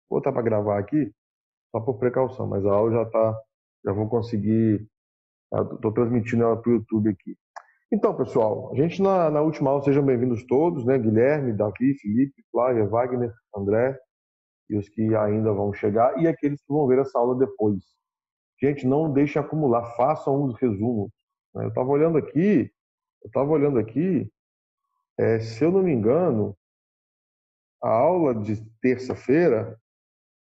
Vou botar para gravar aqui, só por precaução, mas a aula já vou conseguir, estou transmitindo ela para o YouTube aqui. Então, pessoal, a gente na última aula, sejam bem-vindos todos, né? Guilherme, Davi, Felipe, Flávia, Wagner, André, e os que ainda vão chegar, e aqueles que vão ver essa aula depois. Gente, não deixem acumular, façam um resumo. Né? Eu estava olhando aqui, se eu não me engano, a aula de terça-feira,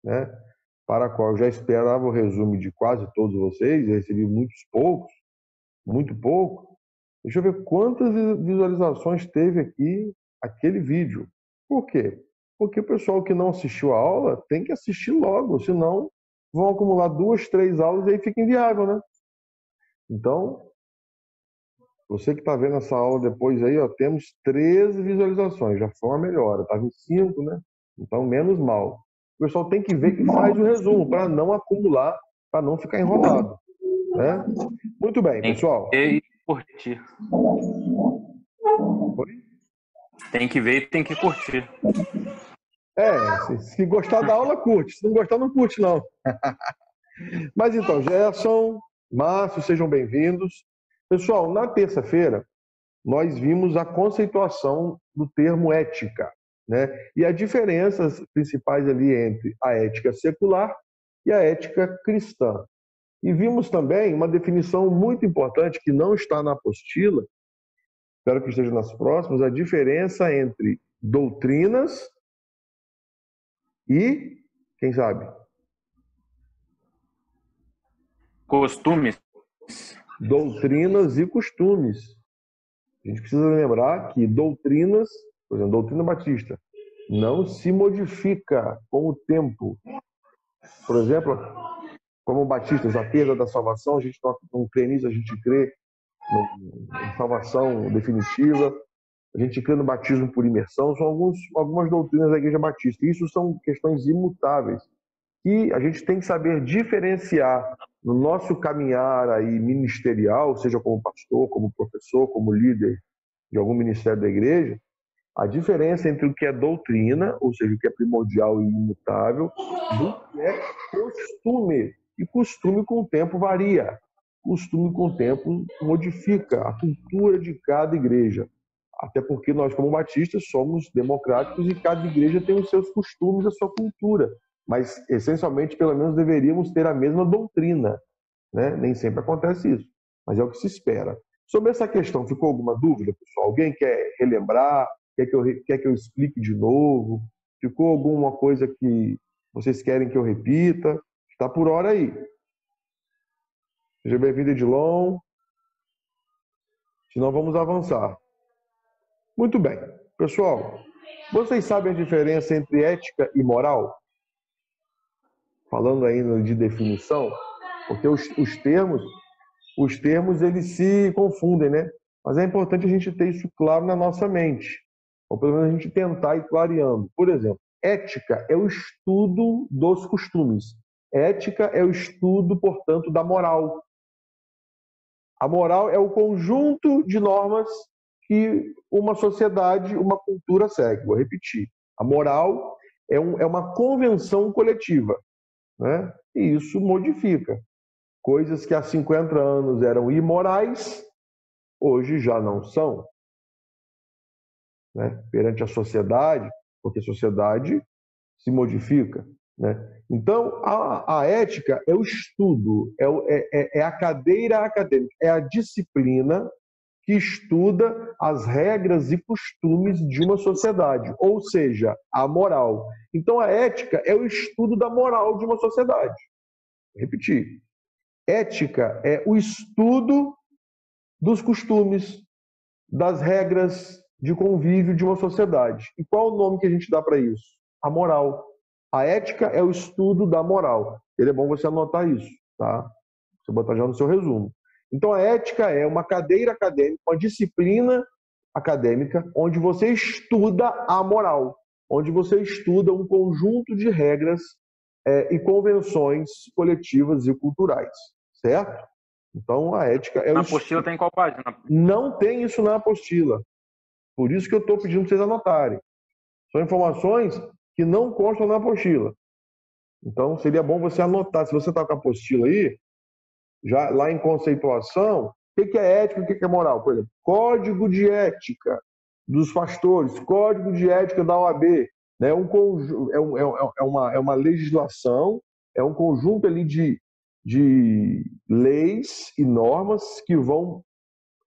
né, para a qual eu já esperava o resumo de quase todos vocês, eu recebi muito pouco. Deixa eu ver quantas visualizações teve aqui aquele vídeo. Por quê? Porque o pessoal que não assistiu a aula tem que assistir logo, senão vão acumular 2, 3 aulas e aí fica inviável, né? Então, você que está vendo essa aula depois aí, ó, temos 13 visualizações, já foi uma melhora, estava em 5, né? Então, menos mal. O pessoal tem que ver e faz o resumo para não acumular, para não ficar enrolado, né? Muito bem, Tem que pessoal. ver e curtir. Tem que ver e tem que curtir. Se gostar da aula, curte. Se não gostar, não curte, não. Mas então, Gerson, Márcio, sejam bem-vindos. Pessoal, na terça-feira, nós vimos a conceituação do termo ética, né? E as diferenças principais ali entre a ética secular e a ética cristã. E vimos também uma definição muito importante que não está na apostila, espero que esteja nas próximas, a diferença entre doutrinas e, quem sabe? Costumes. Doutrinas e costumes. A gente precisa lembrar que doutrinas, por exemplo, doutrina batista, não se modifica com o tempo. Por exemplo, como batistas, a perda da salvação, a gente não crê nisso, a gente crê em salvação definitiva, a gente crê no batismo por imersão, são algumas doutrinas da Igreja Batista. Isso são questões imutáveis que a gente tem que saber diferenciar no nosso caminhar aí ministerial, seja como pastor, como professor, como líder de algum ministério da igreja, a diferença entre o que é doutrina, ou seja, o que é primordial e imutável, do que é costume. E costume com o tempo varia. Costume com o tempo modifica a cultura de cada igreja. Até porque nós, como batistas, somos democráticos e cada igreja tem os seus costumes, a sua cultura. Mas, essencialmente, pelo menos deveríamos ter a mesma doutrina, né? Nem sempre acontece isso, mas é o que se espera. Sobre essa questão, ficou alguma dúvida, pessoal? Alguém quer relembrar? Quer que eu explique de novo? Ficou alguma coisa que vocês querem que eu repita? Está por hora aí. Seja bem-vindo, Edilon. Senão vamos avançar. Muito bem. Pessoal, vocês sabem a diferença entre ética e moral? Falando ainda de definição, porque os termos eles se confundem, né? Mas é importante a gente ter isso claro na nossa mente, ou pelo menos a gente tentar ir clareando. Por exemplo, ética é o estudo dos costumes. Ética é o estudo, portanto, da moral. A moral é o conjunto de normas que uma sociedade, uma cultura segue. Vou repetir. A moral é uma convenção coletiva, né? E isso modifica. Coisas que há 50 anos eram imorais, hoje já não são, né? Perante a sociedade, porque a sociedade se modifica, né? Então, a ética é o estudo, é a cadeira acadêmica, é a disciplina que estuda as regras e costumes de uma sociedade, ou seja, a moral. Então, a ética é o estudo da moral de uma sociedade. Vou repetir. Ética é o estudo dos costumes, das regras de convívio de uma sociedade. E qual o nome que a gente dá para isso? A moral. A ética é o estudo da moral. É bom você anotar isso, tá? Você botar já no seu resumo. Então, a ética é uma cadeira acadêmica, uma disciplina acadêmica, onde você estuda a moral, onde você estuda um conjunto de regras e convenções coletivas e culturais, certo? Então, a ética é o... Na apostila tem qual página? Não tem isso na apostila. Por isso que eu estou pedindo para vocês anotarem. São informações que não constam na apostila. Então, seria bom você anotar. Se você está com a apostila aí, já lá em conceituação, o que é ética e o que é moral? Por exemplo, código de ética dos pastores, código de ética da OAB. Né? É uma legislação, é um conjunto ali de leis e normas que vão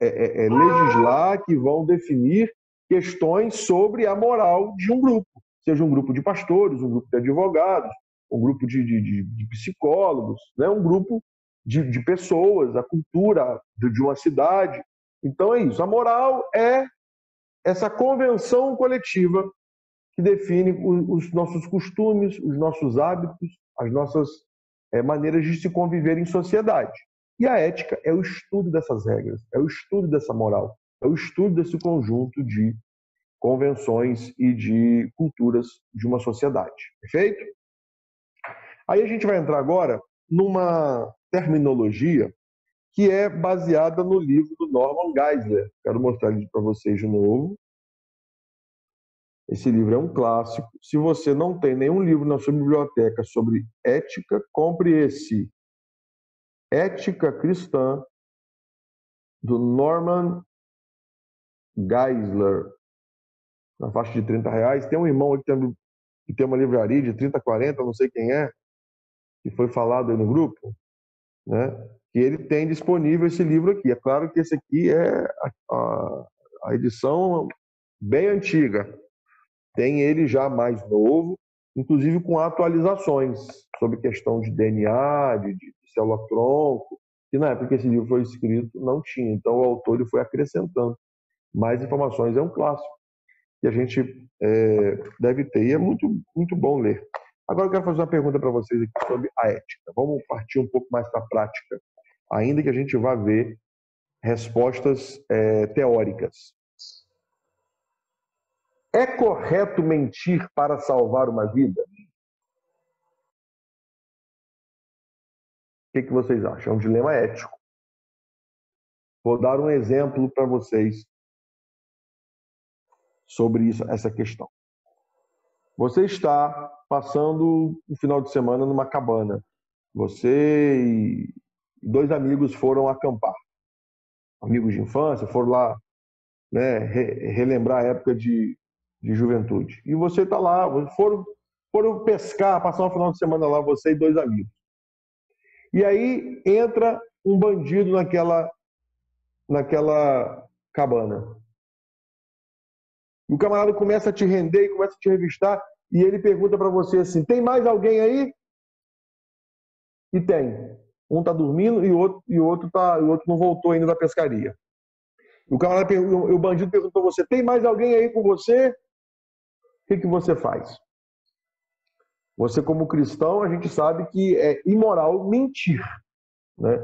legislar, que vão definir questões sobre a moral de um grupo, seja um grupo de pastores, um grupo de advogados, um grupo de psicólogos, né? Um grupo de pessoas, a cultura de uma cidade. Então é isso. A moral é essa convenção coletiva que define os nossos costumes, os nossos hábitos, as nossas maneiras de se conviver em sociedade. E a ética é o estudo dessas regras, é o estudo dessa moral, é o estudo desse conjunto de convenções e de culturas de uma sociedade. Perfeito? Aí a gente vai entrar agora numa terminologia que é baseada no livro do Norman Geisler. Quero mostrar ele para vocês de novo. Esse livro é um clássico. Se você não tem nenhum livro na sua biblioteca sobre ética, compre esse Ética Cristã, do Norman Geisler, na faixa de R$ 30. Tem um irmão aqui que tem uma livraria de 30, 40, não sei quem é, que foi falado aí no grupo, né? Que ele tem disponível esse livro aqui. É claro que esse aqui é a edição bem antiga. Tem ele já mais novo, inclusive com atualizações sobre questão de DNA, de célula-tronco, que na época que esse livro foi escrito não tinha. Então o autor ele foi acrescentando mais informações. É um clássico que a gente deve ter e é muito, muito bom ler. Agora eu quero fazer uma pergunta para vocês aqui sobre a ética. Vamos partir um pouco mais para a prática, ainda que a gente vá ver respostas teóricas. É correto mentir para salvar uma vida? O que vocês acham? É um dilema ético. Vou dar um exemplo para vocês sobre isso, essa questão. Você está passando um final de semana numa cabana. Você e 2 amigos foram acampar. Amigos de infância, foram lá, né, relembrar a época de juventude. E você está lá, foram pescar, passar um final de semana lá, você e 2 amigos. E aí entra um bandido naquela cabana. E o camarada começa a te render e começa a te revistar, e ele pergunta para você assim: tem mais alguém aí? E tem. Um está dormindo e o outro não voltou ainda da pescaria. E o bandido pergunta para você: tem mais alguém aí com você? O que você faz? Você, como cristão, a gente sabe que é imoral mentir, né?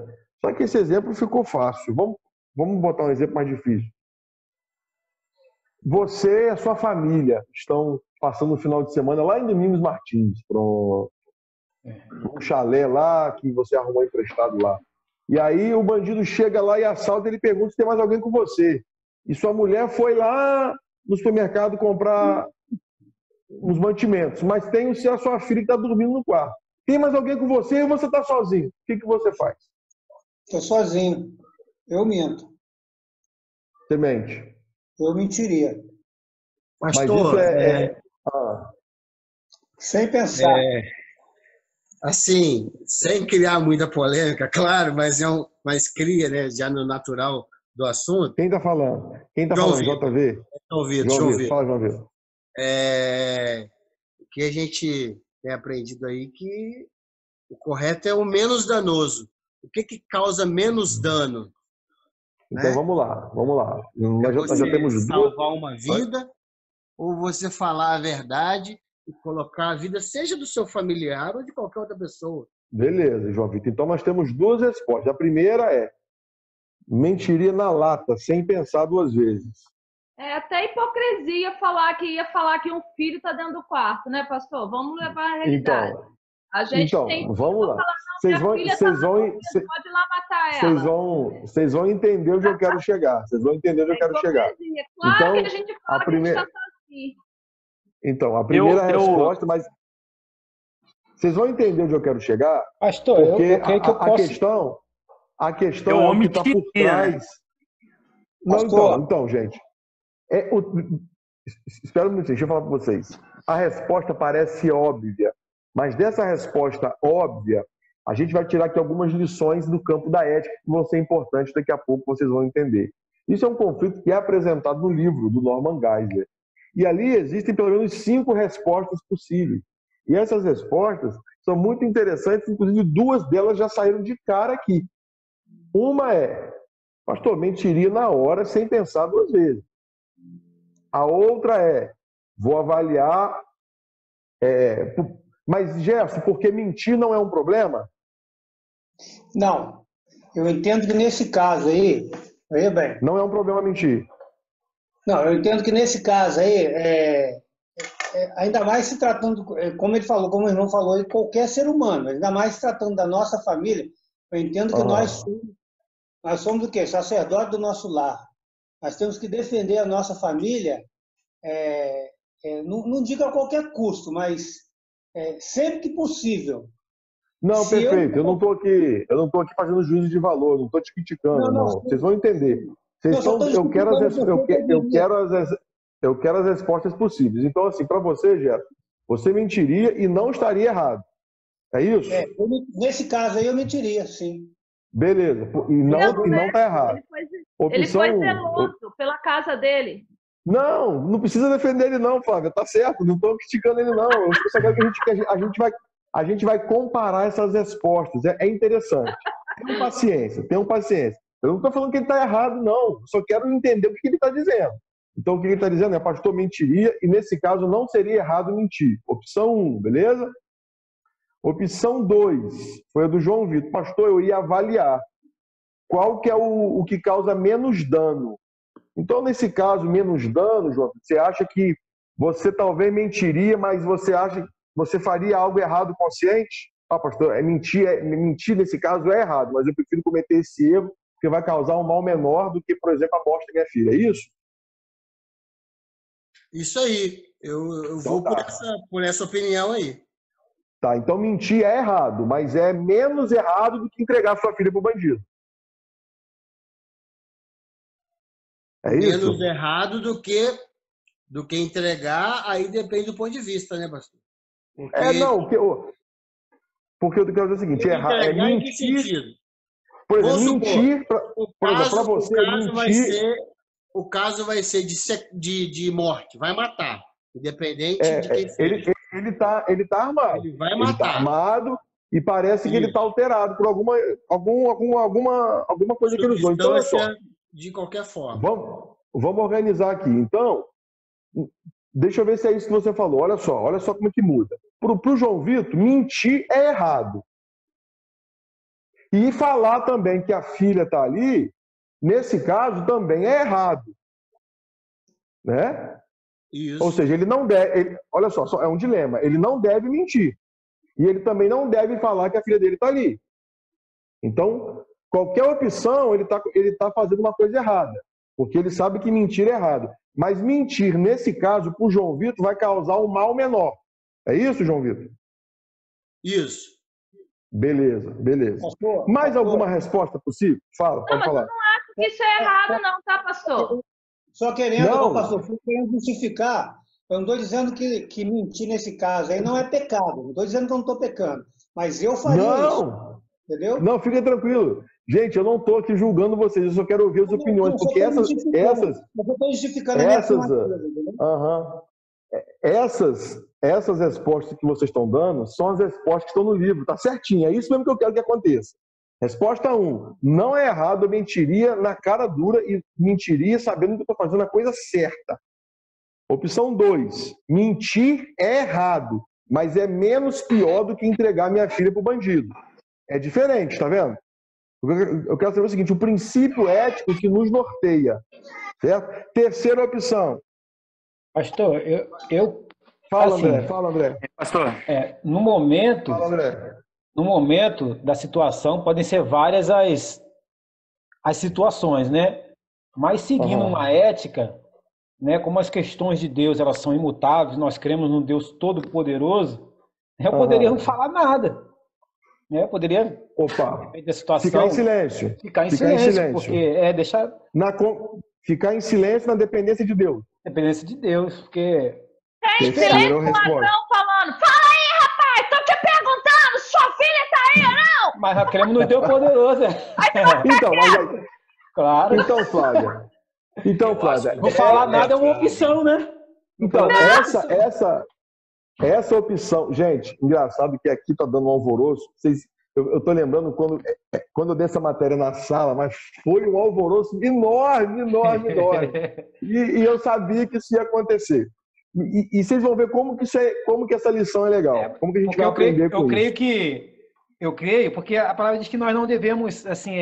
Só que esse exemplo ficou fácil. Vamos botar um exemplo mais difícil. Você e a sua família estão passando um final de semana lá em Domingos Martins, pronto. Um chalé lá que você arrumou emprestado lá. E aí o bandido chega lá e assalta, ele pergunta se tem mais alguém com você. E sua mulher foi lá no supermercado comprar uns mantimentos, mas tem a sua filha que está dormindo no quarto. Tem mais alguém com você e você está sozinho. O que você faz? Estou sozinho. Eu minto. Você mente. Eu mentiria. Pastor, sem pensar. Assim, sem criar muita polêmica, claro, mas cria, né, já no natural do assunto. Quem está falando? Quem está falando? JV? João Vitor. Fala, João Vitor. O que a gente tem aprendido aí que o correto é o menos danoso. O que causa menos dano? Então, né? vamos lá. Nós já temos salvar uma vida, ou você falar a verdade e colocar a vida, seja do seu familiar ou de qualquer outra pessoa. Beleza, João Vitor. Então, nós temos 2 respostas. A primeira é: mentiria na lata, sem pensar 2 vezes. É até hipocrisia ia falar que um filho está dentro do quarto, né, pastor? Vamos levar a realidade. A gente tem. Vamos lá. Vocês vão pode lá matar ela. Vocês vão entender onde eu quero chegar. Claro então, que a gente fala que a gente está sozinho. Então, a primeira resposta, mas Vocês vão entender onde eu quero chegar, Pastor, eu porque creio que eu a posso. questão é o que está por omitiria, né? trás. Não, então, gente. Espera um minutinho, deixa eu falar para vocês. A resposta parece óbvia, mas dessa resposta óbvia, a gente vai tirar aqui algumas lições do campo da ética que vão ser importantes, daqui a pouco vocês vão entender. Isso é um conflito que é apresentado no livro do Norman Geisler. E ali existem pelo menos 5 respostas possíveis. E essas respostas são muito interessantes, inclusive 2 delas já saíram de cara aqui. Uma é, pastor, mentiria na hora sem pensar 2 vezes. A outra é, vou avaliar, mas Gerson, porque mentir não é um problema? Não. Eu entendo que nesse caso aí, bem. Não é um problema mentir. Não, eu entendo que nesse caso aí, ainda mais se tratando, como ele falou, como o irmão falou, de qualquer ser humano, ainda mais se tratando da nossa família, eu entendo que nós somos o quê? Sacerdote do nosso lar. Nós temos que defender a nossa família, não digo a qualquer custo, mas sempre que possível. Não, perfeito. Eu não estou aqui fazendo juízo de valor, não estou te criticando, não. Vocês vão entender. Eu quero as respostas possíveis. Então, assim, para você, Gerson, você mentiria e não estaria errado. É isso? Nesse caso aí eu mentiria, sim. Beleza. E não está errado. Ele foi zeloso pela casa dele. Não precisa defender ele não, Flávia. Tá certo, não estou criticando ele não. Eu só quero que a gente vai comparar essas respostas. É interessante. Tenham paciência. Eu não estou falando que ele está errado, não. Eu só quero entender o que ele está dizendo. Então, o que ele está dizendo é, pastor, mentiria, e nesse caso não seria errado mentir. Opção 1, beleza? Opção 2, foi a do João Vitor. Pastor, eu ia avaliar qual que é o que causa menos dano. Então, nesse caso, menos dano, João, você acha que você talvez mentiria, mas você acha que você faria algo errado consciente? Ah, pastor, mentir nesse caso é errado, mas eu prefiro cometer esse erro, porque vai causar um mal menor do que, por exemplo, a morte da minha filha. É isso? Isso aí. Eu vou por essa opinião aí. Tá, então mentir é errado, mas é menos errado do que entregar sua filha para o bandido. É isso? Menos errado do que entregar, aí depende do ponto de vista, né, pastor? Porque eu quero dizer o seguinte, é mentir. Em que sentido? Por exemplo, mentir para você mentir. O caso vai ser de morte, vai matar, independente de quem seja. Ele tá armado. Ele vai matar. Ele tá armado e parece que ele está alterado por alguma coisa que ele usou. Então, de qualquer forma. Vamos organizar aqui. Então, deixa eu ver se é isso que você falou. Olha só como é que muda. Para o João Vitor, mentir é errado. E falar também que a filha está ali, nesse caso, também é errado. Né? Isso. Ou seja, ele não deve... olha só, é um dilema. Ele não deve mentir. E ele também não deve falar que a filha dele está ali. Então, qualquer opção, ele tá fazendo uma coisa errada. Porque ele sabe que mentir é errado. Mas mentir, nesse caso, para o João Vitor, vai causar um mal menor. É isso, João Vitor? Isso. Beleza. Mais alguma resposta possível? Pode falar. Eu não acho que isso é errado, não, tá, pastor? Só pastor, querendo justificar. Eu não estou dizendo que mentir nesse caso aí não é pecado. Não estou dizendo que eu não estou pecando. Mas eu faria isso. Entendeu? Não, fica tranquilo. Gente, eu não estou aqui julgando vocês, eu só quero ouvir as opiniões. Porque essas respostas que vocês estão dando são as respostas que estão no livro, tá certinho. É isso mesmo que eu quero que aconteça. Resposta 1. Não é errado, eu mentiria na cara dura e mentiria sabendo que eu estou fazendo a coisa certa. Opção 2. Mentir é errado, mas é menos pior do que entregar minha filha para o bandido. É diferente, tá vendo? Eu quero saber o seguinte, o princípio ético que nos norteia. Certo? Terceira opção. Pastor, Fala, assim, André. Pastor. No momento... Fala, André. No momento da situação, podem ser várias as situações, né? Mas seguindo uma ética, né? Como as questões de Deus elas são imutáveis, nós cremos num Deus todo-poderoso, Eu poderia não falar nada. Né? Eu poderia, depende da situação, ficar em silêncio. Ficar em silêncio, porque deixar... Ficar em silêncio na dependência de Deus. Dependência de Deus, porque... Tem silêncio com o ladrão falando, fala aí, rapaz, tô te perguntando, sua filha tá aí ou não? Mas a creme não deu poderoso. Então, mas... Claro. Então, Flávia... Não falar nada é uma opção, né? Então, essa opção... Gente, engraçado que aqui tá dando um alvoroço. Eu tô lembrando quando eu dei essa matéria na sala, mas foi um alvoroço enorme. E eu sabia que isso ia acontecer. E vocês vão ver como que essa lição é legal. Como que a gente vai aprender com isso. Eu creio, porque a palavra diz que nós não devemos, assim,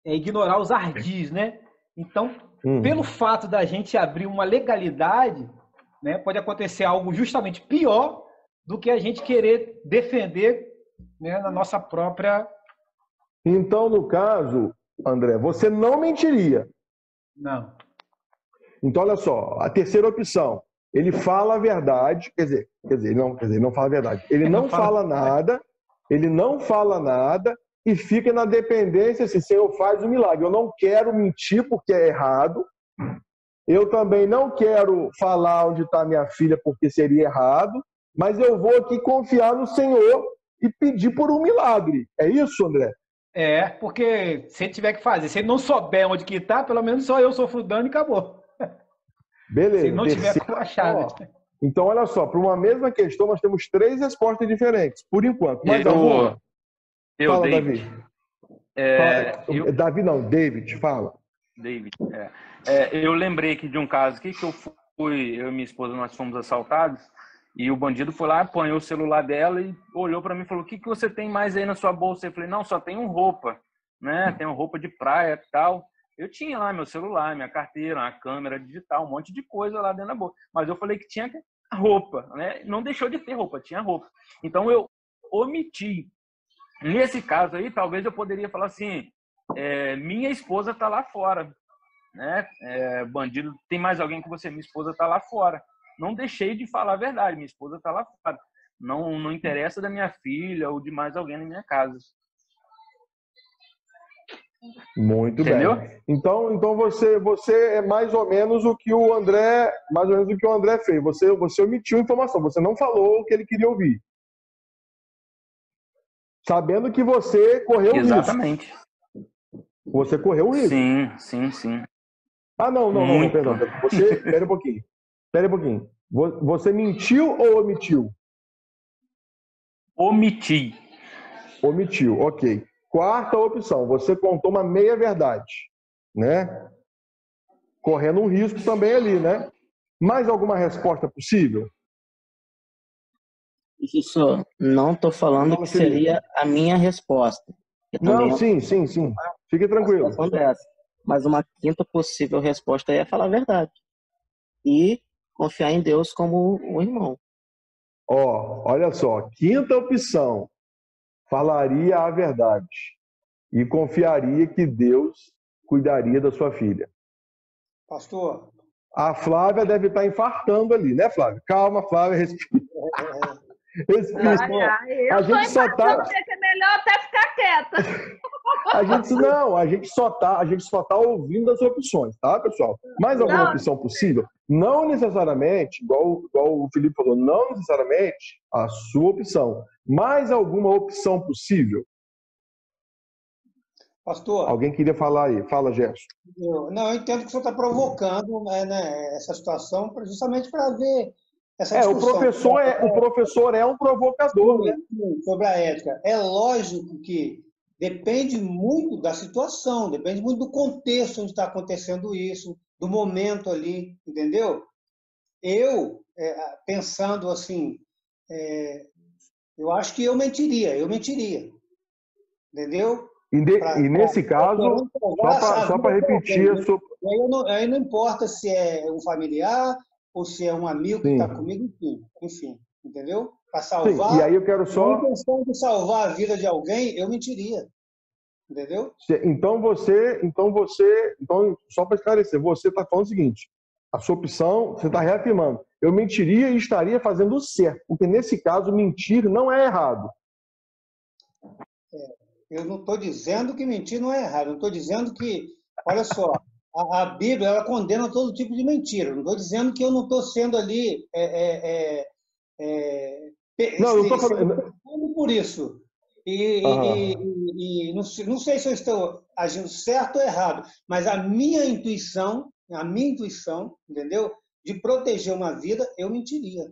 ignorar os ardis, né? Então, pelo fato da gente abrir uma legalidade, né, pode acontecer algo justamente pior do que a gente querer defender, né, na nossa própria... Então, no caso, André, você não mentiria. Não. Então, olha só, a terceira opção, ele fala a verdade, quer dizer, ele não fala a verdade. Ele não fala nada e fica na dependência, assim, Senhor, faz o milagre. Eu não quero mentir porque é errado. Eu também não quero falar onde está minha filha porque seria errado, mas eu vou aqui confiar no Senhor e pedir por um milagre. É isso, André? Porque se ele tiver que fazer, se ele não souber onde que está, pelo menos só eu sofro dano e acabou. Beleza. Se não tiver com a chave. Então, olha só, para uma mesma questão, nós temos 3 respostas diferentes, por enquanto. Mais alguma? Fala, David. David, fala. David, eu lembrei aqui de um caso aqui que eu e minha esposa, nós fomos assaltados e o bandido foi lá, apanhou o celular dela e olhou para mim e falou, o que você tem mais aí na sua bolsa? Eu falei, não, só tenho roupa, né? Tenho roupa de praia e tal. Eu tinha lá meu celular, minha carteira, uma câmera digital, um monte de coisa lá dentro da bolsa. Mas eu falei que tinha roupa, né? Não deixou de ter roupa, tinha roupa. Então eu omiti. Nesse caso aí, talvez eu poderia falar assim, minha esposa está lá fora, né? Bandido, tem mais alguém que você? Minha esposa está lá fora. Não deixei de falar a verdade, minha esposa está lá fora. Não interessa da minha filha ou de mais alguém na minha casa. Muito Entendeu? bem. Então você é mais ou menos o que o André fez. Você omitiu informação, você não falou o que ele queria ouvir. Sabendo que você correu risco. Exatamente. Você correu risco. Sim. Ah, não, perdão. Espera um pouquinho. Você mentiu ou omitiu? Omitiu, ok. Quarta opção, você contou uma meia-verdade, né? Correndo um risco também ali, né? Mais alguma resposta possível? Professor, não estou falando que seria a minha resposta. Não, sim. Fique tranquilo. Mas uma quinta possível resposta é falar a verdade. E confiar em Deus como um irmão. Olha só. Quinta opção. Falaria a verdade. E confiaria que Deus cuidaria da sua filha. Pastor. A Flávia deve estar infartando ali, né, Flávia? Calma, Flávia, respira. A gente só tá... que é melhor até ficar quieta. A gente só tá ouvindo as opções, tá, pessoal? Mais alguma opção possível? Não necessariamente, igual o Felipe falou, não necessariamente a sua opção. Mais alguma opção possível? Pastor. Alguém queria falar aí? Fala, Gerson. Eu entendo que o senhor está provocando, né, essa situação justamente para ver essa discussão. O professor é um provocador, né? Sobre a ética. É lógico que depende muito da situação, depende muito do contexto onde está acontecendo isso, do momento ali, entendeu? Eu, pensando assim, eu acho que eu mentiria, entendeu? E nesse caso, só para repetir... Aí não importa se é um familiar ou se é um amigo que está comigo, enfim, entendeu? Para salvar, sim, e aí eu quero só... a intenção de salvar a vida de alguém, eu mentiria, entendeu? Então, só para esclarecer, você está falando o seguinte, a sua opção, você está reafirmando, eu mentiria e estaria fazendo o certo, porque nesse caso mentir não é errado. Eu não estou dizendo que mentir não é errado, eu estou dizendo que, olha só, a Bíblia ela condena todo tipo de mentira. Não estou dizendo que eu não estou sendo ali não, eu estou falando por isso. E não sei se eu estou agindo certo ou errado, mas a minha intuição, entendeu? De proteger uma vida, eu mentiria.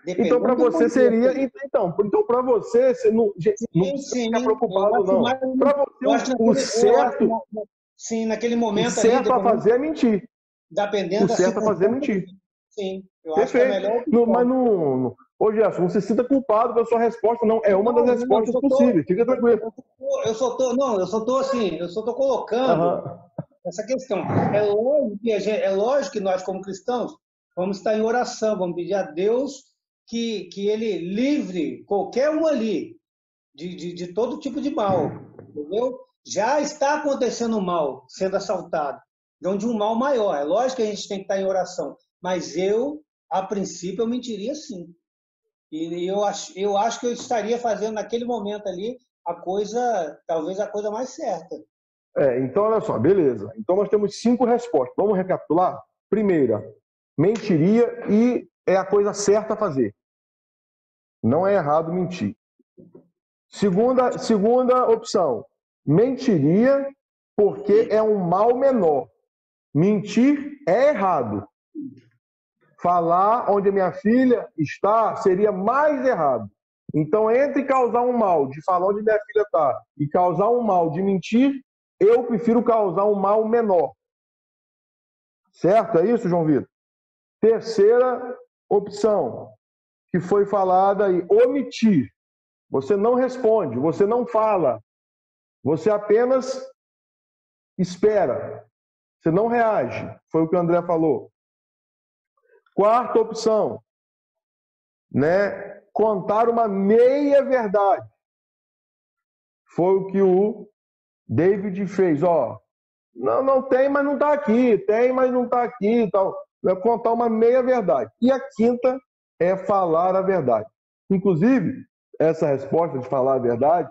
Então, para você seria. Então para você não fica preocupado, não. Para você, o certo. Sim, naquele momento. O certo a fazer é mentir. Dependendo o certo a fazer é mentir. Sim, eu acho que é melhor. Mas não. Ô, Gerson, não se sinta culpado pela sua resposta, não. É uma das respostas possíveis. Fica tranquilo. Eu só estou colocando essa questão. É lógico que nós, como cristãos, vamos estar em oração, vamos pedir a Deus que Ele livre qualquer um ali de todo tipo de mal, entendeu? Já está acontecendo mal, sendo assaltado, de um mal maior. É lógico que a gente tem que estar em oração, mas a princípio, eu mentiria sim. E eu acho que eu estaria fazendo naquele momento ali talvez a coisa mais certa. Então, olha só, beleza. Então, nós temos 5 respostas. Vamos recapitular? Primeira, mentiria e é a coisa certa a fazer. Não é errado mentir. Segunda opção, mentiria porque é um mal menor. Mentir é errado. Falar onde a minha filha está seria mais errado. Então, entre causar um mal de falar onde minha filha está e causar um mal de mentir, eu prefiro causar um mal menor. Certo? É isso, João Vitor? Terceira opção, que foi falada aí, omitir. Você não responde, você não fala, você apenas espera, você não reage. Foi o que o André falou. Quarta opção, contar uma meia verdade. Foi o que o David fez. Não tem, mas não está aqui. Tem, mas não está aqui. Tal. É contar uma meia verdade. E a quinta é falar a verdade. Inclusive, essa resposta de falar a verdade,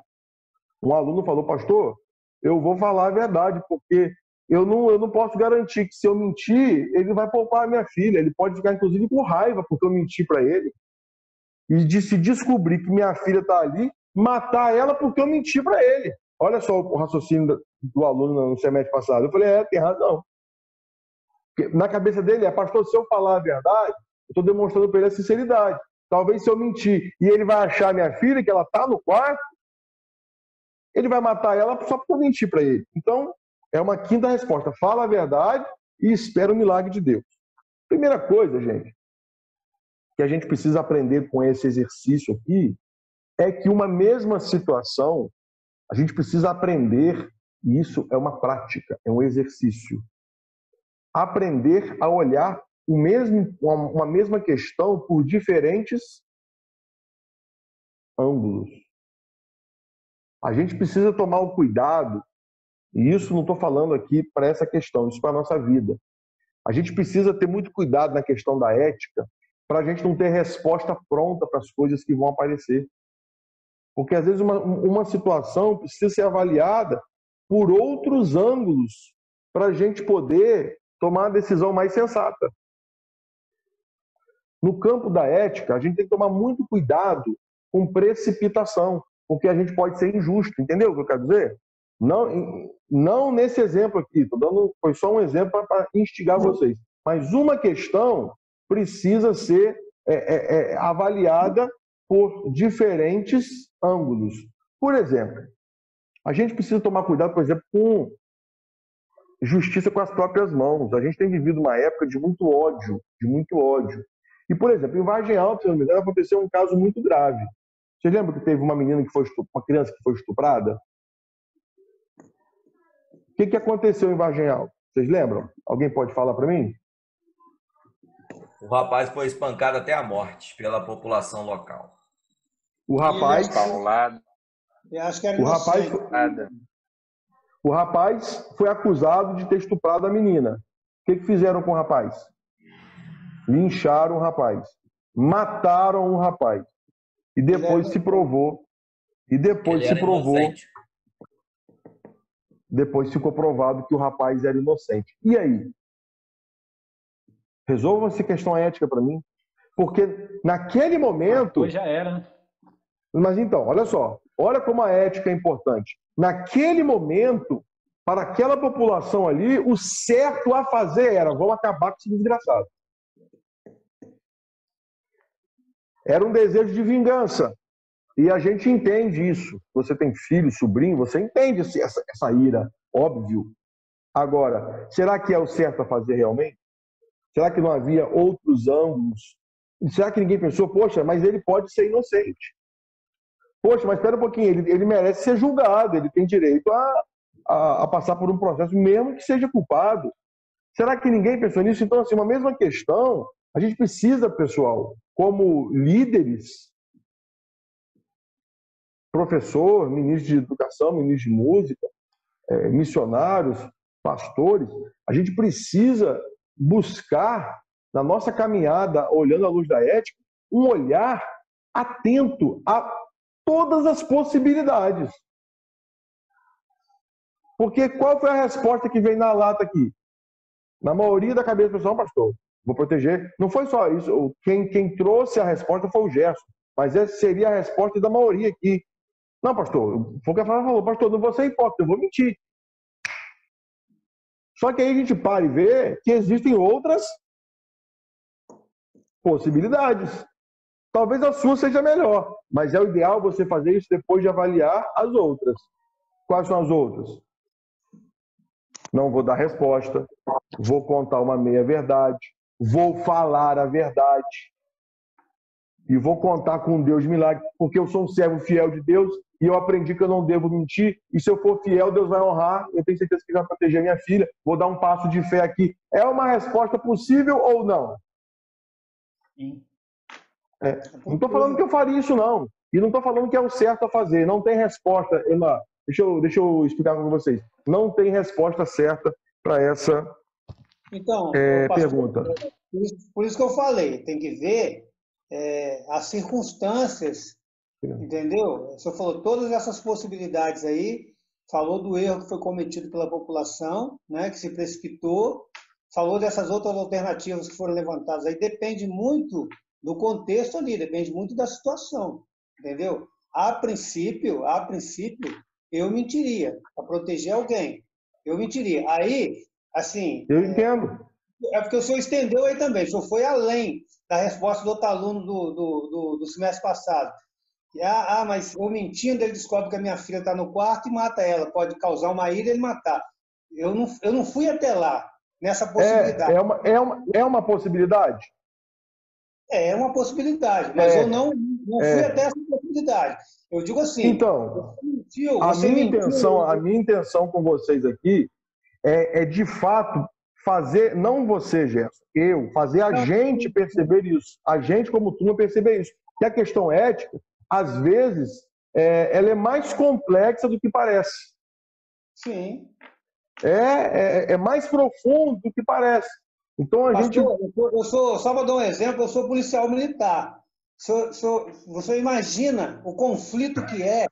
um aluno falou, pastor, eu vou falar a verdade, porque eu não posso garantir que se eu mentir, ele vai poupar a minha filha. Ele pode ficar, inclusive, com raiva porque eu menti para ele. E de se descobrir que minha filha está ali, matar ela porque eu menti para ele. Olha só o raciocínio do aluno no semestre passado. Eu falei, tem razão. Porque na cabeça dele pastor, se eu falar a verdade, eu estou demonstrando para ele a sinceridade. Talvez se eu mentir e ele vai achar minha filha, que ela está no quarto, ele vai matar ela só porque eu menti para ele. Então, é uma quinta resposta. Fala a verdade e espera o milagre de Deus. Primeira coisa, gente, que a gente precisa aprender com esse exercício aqui, é que uma mesma situação, a gente precisa aprender, e isso é uma prática, é um exercício. Aprender a olhar uma mesma questão por diferentes ângulos. A gente precisa tomar o cuidado, e isso não estou falando aqui para essa questão, isso para a nossa vida. A gente precisa ter muito cuidado na questão da ética, para a gente não ter resposta pronta para as coisas que vão aparecer. Porque, às vezes, uma situação precisa ser avaliada por outros ângulos para a gente poder tomar a decisão mais sensata. No campo da ética, a gente tem que tomar muito cuidado com precipitação, porque a gente pode ser injusto. Entendeu o que eu quero dizer? Não nesse exemplo aqui, foi só um exemplo para instigar vocês. Mas uma questão precisa ser avaliada por diferentes ângulos. Por exemplo, a gente precisa tomar cuidado, por exemplo, com justiça com as próprias mãos. A gente tem vivido uma época de muito ódio, E, por exemplo, em Vargem Alta, se não me engano, aconteceu um caso muito grave. Vocês lembram que teve uma criança que foi estuprada? O que aconteceu em Vargem Alta? Vocês lembram? Alguém pode falar para mim? O rapaz foi espancado até a morte pela população local. O rapaz... Eu acho que era o rapaz foi acusado de ter estuprado a menina. O que fizeram com o rapaz? lincharam o rapaz, mataram o rapaz. E depois se provou. E depois se provou. Inocente. Depois ficou provado que o rapaz era inocente. E aí? Resolva essa questão ética para mim. Porque naquele momento... Hoje já era, né? Mas então, olha só. Olha como a ética é importante. Naquele momento, para aquela população ali, o certo a fazer era: vamos acabar com esse desgraçado. Era um desejo de vingança. E a gente entende isso. Você tem filho, sobrinho, você entende essa ira, óbvio. Agora, será que é o certo a fazer realmente? Será que não havia outros ângulos? Será que ninguém pensou, poxa, mas ele pode ser inocente? Poxa, mas espera um pouquinho, ele merece ser julgado, ele tem direito a passar por um processo, mesmo que seja culpado. Será que ninguém pensou nisso? Então, assim, uma mesma questão, a gente precisa, pessoal, como líderes, professor, ministro de educação, ministro de música, missionários, pastores, a gente precisa buscar, na nossa caminhada, olhando à luz da ética, um olhar atento a todas as possibilidades. Porque qual foi a resposta que veio na lata aqui? Na maioria da cabeça do pessoal, pastor, vou proteger. Não foi só isso. Quem trouxe a resposta foi o Gerson. Mas essa seria a resposta da maioria aqui. Não, pastor, foi o que a Flávia falou. Pastor, não vou ser hipócrita, eu vou mentir. Só que aí a gente para e vê que existem outras possibilidades. Talvez a sua seja melhor, mas é o ideal você fazer isso depois de avaliar as outras. Quais são as outras? Não vou dar resposta, vou contar uma meia-verdade, vou falar a verdade e vou contar com um Deus de milagre, porque eu sou um servo fiel de Deus e eu aprendi que eu não devo mentir, e se eu for fiel, Deus vai honrar, eu tenho certeza que Ele vai proteger minha filha, vou dar um passo de fé aqui. É uma resposta possível ou não? Sim. Não estou falando que eu faria isso, não. E não estou falando que é o certo a fazer. Não tem resposta, Emma. Deixa eu explicar para vocês. Não tem resposta certa para essa pergunta. Por isso que eu falei, tem que ver as circunstâncias, entendeu? O senhor falou todas essas possibilidades aí, falou do erro que foi cometido pela população, né, que se precipitou, falou dessas outras alternativas que foram levantadas aí. Depende muito do contexto ali, depende muito da situação, entendeu? A princípio, eu mentiria para proteger alguém. Eu mentiria. Aí, assim... Eu entendo. É porque o senhor estendeu aí também. O senhor foi além da resposta do outro aluno do semestre passado. Mas eu mentindo, ele descobre que a minha filha está no quarto e mata ela. Pode causar uma ira e ele matar. Eu não fui até lá, nessa possibilidade. É uma possibilidade? É uma possibilidade, mas eu não fui até essa possibilidade. Eu digo assim... Então, a minha intenção com vocês aqui é de fato, fazer, não você, Gerson, fazer a gente perceber isso, a gente como turma perceber isso. Que a questão ética, às vezes, ela é mais complexa do que parece. Sim. É mais profundo do que parece. Então, só para dar um exemplo, eu sou policial militar. Você imagina o conflito que é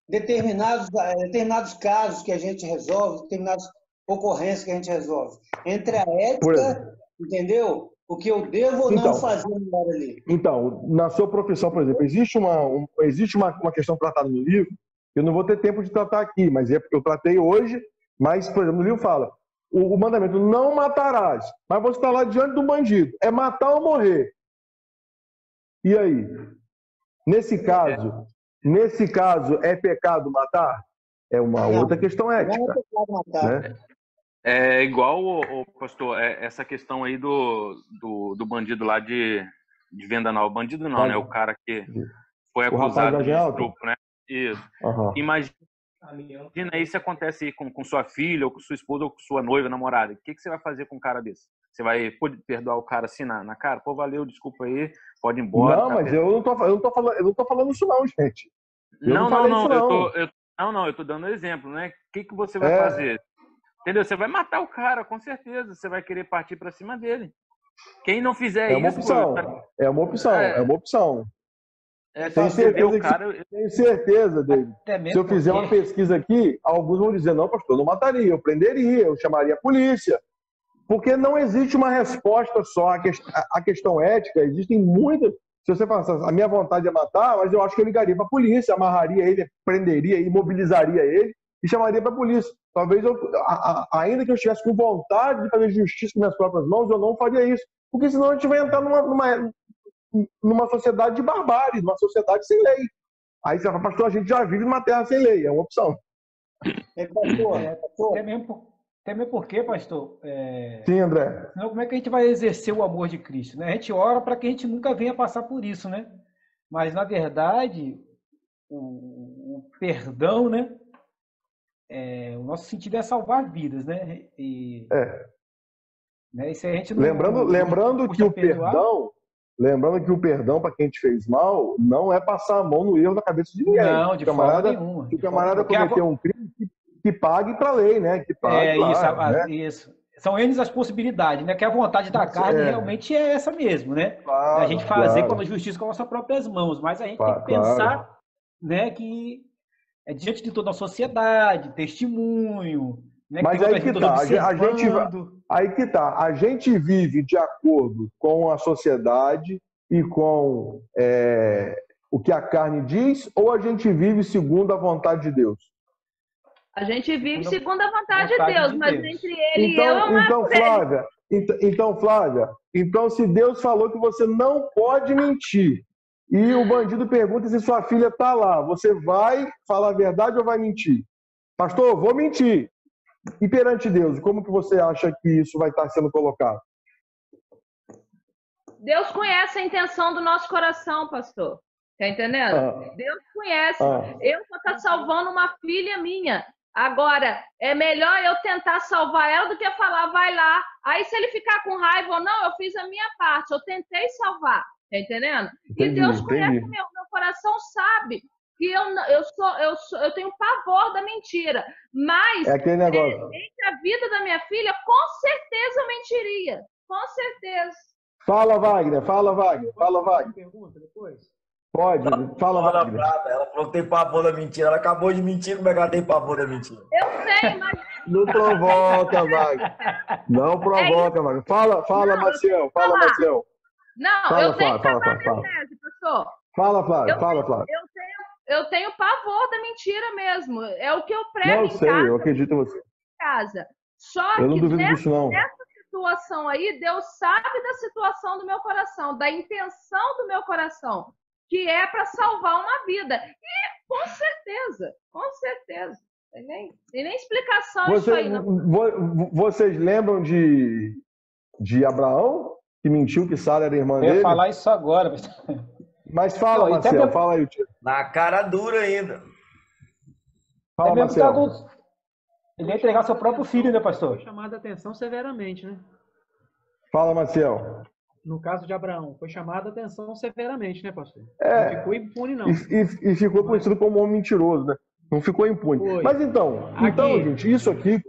determinados casos que a gente resolve, determinadas ocorrências que a gente resolve. Entre a ética, entendeu? O que eu devo ou não fazer no lugar ali. Então, na sua profissão, por exemplo, existe uma questão tratada no livro, eu não vou ter tempo de tratar aqui, mas é porque eu tratei hoje, mas, por exemplo, no livro fala, o mandamento, não matarás, mas você está lá diante do bandido, é matar ou morrer. E aí? Nesse caso, é pecado matar? É uma outra questão ética. Não é pecado matar. Né? É igual, pastor, essa questão aí do bandido lá de Vendaval. Bandido não, né? O cara que foi acusado de estupro, né? Isso. Uhum. Imagina aí se acontece aí com sua filha, ou com sua esposa, ou com sua noiva, namorada. O que você vai fazer com um cara desse? Você vai perdoar o cara assim na cara? Pô, valeu, desculpa aí, pode ir embora. Não, mas eu não tô falando isso não, gente. Eu tô dando exemplo, né? O que você vai fazer? Entendeu? Você vai matar o cara, com certeza. Você vai querer partir para cima dele. Quem não fizer É uma isso, opção. É uma opção. É uma opção. Tenho certeza, David. Se eu fizer uma pesquisa aqui, alguns vão dizer, não, pastor, eu não mataria, eu prenderia, eu chamaria a polícia. Porque não existe uma resposta só. A questão ética, existem muitas. Se você falar, a minha vontade é matar, mas eu acho que eu ligaria para a polícia, amarraria ele, prenderia, imobilizaria ele e chamaria para a polícia. Talvez, ainda que eu estivesse com vontade de fazer justiça com minhas próprias mãos, eu não faria isso. Porque senão a gente vai entrar numa sociedade de barbárie, numa sociedade sem lei. Aí você fala, pastor, a gente já vive numa terra sem lei, é uma opção. Até mesmo porque, pastor, Sim, André. Senão, como é que a gente vai exercer o amor de Cristo? Né? A gente ora para que a gente nunca venha passar por isso, né? Mas, na verdade, o perdão, né? O nosso sentido é salvar vidas, né? Né? E se a gente não, lembrando que o perdão para quem te fez mal não é passar a mão no erro da cabeça de ninguém. Não, de forma nenhuma. Se o camarada cometeu um crime, que pague para a lei, né? Que pague isso. São N as possibilidades, né? Que a vontade da carne realmente é essa mesmo, né? Claro, a gente fazer com a justiça com as nossas próprias mãos. Mas a gente tem que pensar, né, que é diante de toda a sociedade, testemunho, né? Mas aí que tá. Aí que tá. A gente vive de acordo com a sociedade e com o que a carne diz, ou a gente vive segundo a vontade de Deus? A gente vive segundo a vontade de Deus, mas entre ele e eu, Flávia, então se Deus falou que você não pode mentir, e o bandido pergunta se sua filha está lá, você vai falar a verdade ou vai mentir? Pastor, vou mentir. E perante Deus, como que você acha que isso vai estar sendo colocado? Deus conhece a intenção do nosso coração, pastor. Tá entendendo? Deus conhece. Eu vou estar salvando uma filha minha. Agora, é melhor eu tentar salvar ela do que falar, vai lá. Aí, se ele ficar com raiva ou não, eu fiz a minha parte. Eu tentei salvar. Tá entendendo? Entendi, e Deus conhece meu coração, sabe que eu tenho pavor da mentira. Mas, aquele negócio. entre a vida da minha filha, com certeza eu mentiria. Com certeza. Fala, Wagner. Pergunta depois? Pode, fala, Wagner. Ela falou que tem pavor da mentira. Ela acabou de mentir, como é que ela tem pavor da mentira? Eu sei, mas... Não provoca, Wagner. Não provoca, Wagner. Fala, Maciel. Fala, Maciel. Não, eu tenho que falar minha tese, pastor. Fala, Flávio. Eu tenho pavor da mentira mesmo. É o que eu prego em casa. Eu acredito em você. Casa. Só eu não que duvido disso, não. nessa situação aí, Deus sabe da situação do meu coração, da intenção do meu coração, que é para salvar uma vida. E com certeza. Tem nem explicação isso aí. Não. Vocês lembram de Abraão, que mentiu que Sara era irmã dele? Eu ia falar isso agora. Mas fala, Marcelo, fala aí, tio. Na cara dura ainda. Fala, Marcelo. Ele ia entregar seu próprio filho, né, pastor? Foi chamado a atenção severamente, né? Fala, Marcelo. No caso de Abraão, foi chamado a atenção severamente, né, pastor? Não ficou impune, não. E ficou conhecido como homem mentiroso, né? Não ficou impune. Foi. Mas então, gente, isso aqui,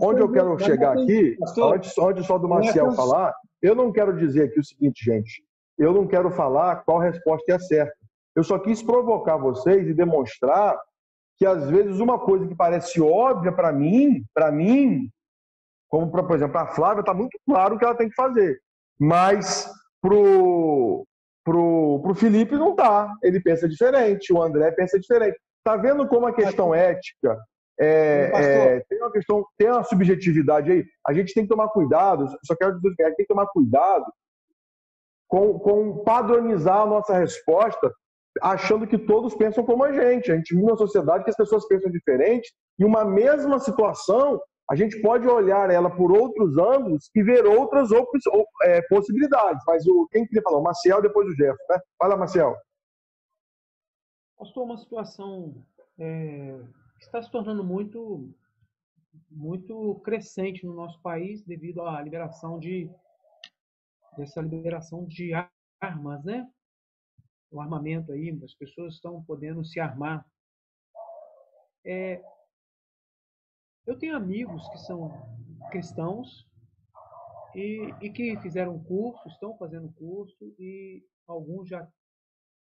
onde eu quero chegar aqui, antes só do Marcelo falar, eu não quero dizer aqui o seguinte, gente. Eu não quero falar qual resposta é a certa. Eu só quis provocar vocês e demonstrar que, às vezes, uma coisa que parece óbvia para mim, como, por exemplo, a Flávia, está muito claro o que ela tem que fazer. Mas pro Felipe não tá. Ele pensa diferente, o André pensa diferente. Tá vendo como a questão ética tem uma subjetividade aí? A gente tem que tomar cuidado, só quero dizer que a gente tem que tomar cuidado com padronizar a nossa resposta, achando que todos pensam como a gente. A gente vive numa sociedade que as pessoas pensam diferente, e uma mesma situação, a gente pode olhar ela por outros ângulos e ver outras possibilidades. Mas quem queria falar? O Maciel, depois o Jefferson, né? Fala, Maciel. Pastor, uma situação que está se tornando muito crescente no nosso país devido à dessa liberação de armas, né? O armamento aí, as pessoas estão podendo se armar. Eu tenho amigos que são cristãos e que fizeram curso, estão fazendo curso, e alguns já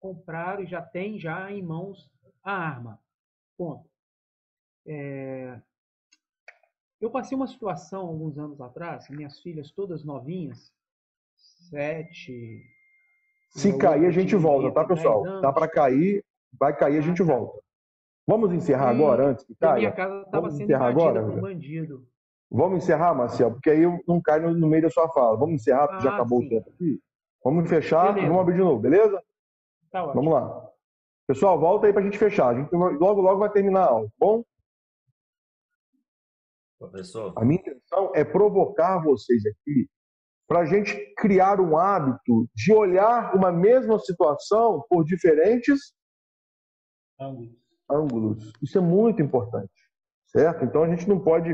compraram e já têm já em mãos a arma. Ponto. Eu passei uma situação alguns anos atrás, minhas filhas todas novinhas, 7... Se cair, a gente volta, tá, pessoal? Tá para cair, vai cair, a gente volta. Vamos encerrar agora, antes que caia? A minha casa estava sendo invadida por um bandido. Vamos encerrar, Marcel? Porque aí não cai no meio da sua fala. Vamos encerrar, porque já acabou o tempo aqui. Vamos fechar e vamos abrir de novo, beleza? Tá ótimo. Vamos lá. Pessoal, volta aí para a gente fechar. A gente logo vai terminar a aula, tá bom? Professor. A minha intenção é provocar vocês aqui para a gente criar um hábito de olhar uma mesma situação por diferentes ângulos. Isso é muito importante, certo? Então a gente não pode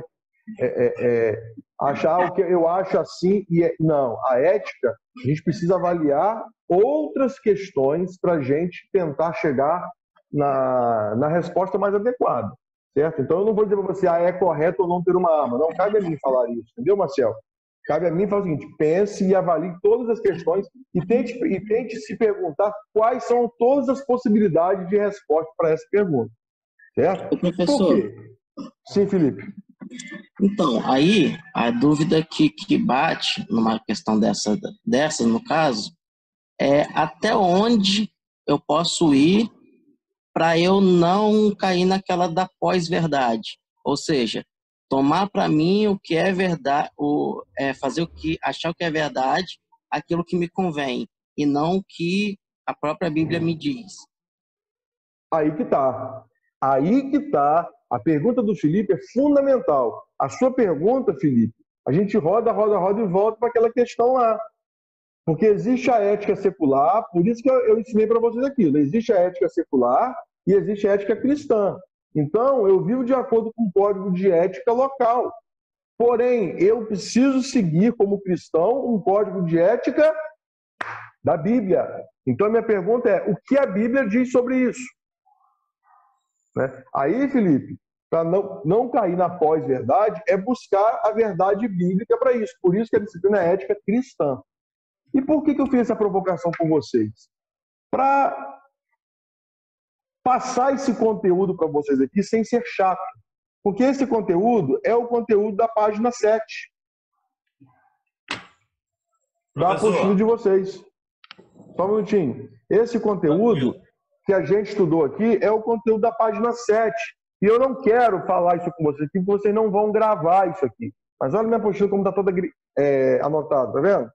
achar o que eu acho assim e não. A ética, a gente precisa avaliar outras questões para a gente tentar chegar na resposta mais adequada, certo? Então eu não vou dizer para você, é correto ou não ter uma arma. Não cabe a mim falar isso, entendeu, Marcel? Cabe a mim falar o seguinte: pense e avalie todas as questões e tente se perguntar quais são todas as possibilidades de resposta para essa pergunta, certo? Professor. Por quê? Sim, Felipe. Então, aí a dúvida que bate numa questão dessa no caso, é até onde eu posso ir para eu não cair naquela da pós-verdade. Ou seja, tomar para mim o que é verdade, fazer achar o que é verdade, aquilo que me convém, e não o que a própria Bíblia me diz. Aí que tá. Aí que tá. A pergunta do Felipe é fundamental. A sua pergunta, Felipe, a gente roda e volta para aquela questão lá. Porque existe a ética secular, por isso que eu ensinei para vocês aquilo. Existe a ética secular e existe a ética cristã. Então, eu vivo de acordo com o código de ética local. Porém, eu preciso seguir, como cristão, um código de ética da Bíblia. Então, a minha pergunta é, o que a Bíblia diz sobre isso? Né? Aí, Felipe, para não cair na pós-verdade, é buscar a verdade bíblica para isso. Por isso que a disciplina é ética cristã. E por que eu fiz essa provocação com vocês? Para passar esse conteúdo para vocês aqui sem ser chato. Porque esse conteúdo é o conteúdo da página 7. Da apostila de vocês. Só um minutinho. Esse conteúdo que a gente estudou aqui é o conteúdo da página 7. E eu não quero falar isso com vocês aqui, porque vocês não vão gravar isso aqui. Mas olha minha apostila como está toda anotada, tá vendo?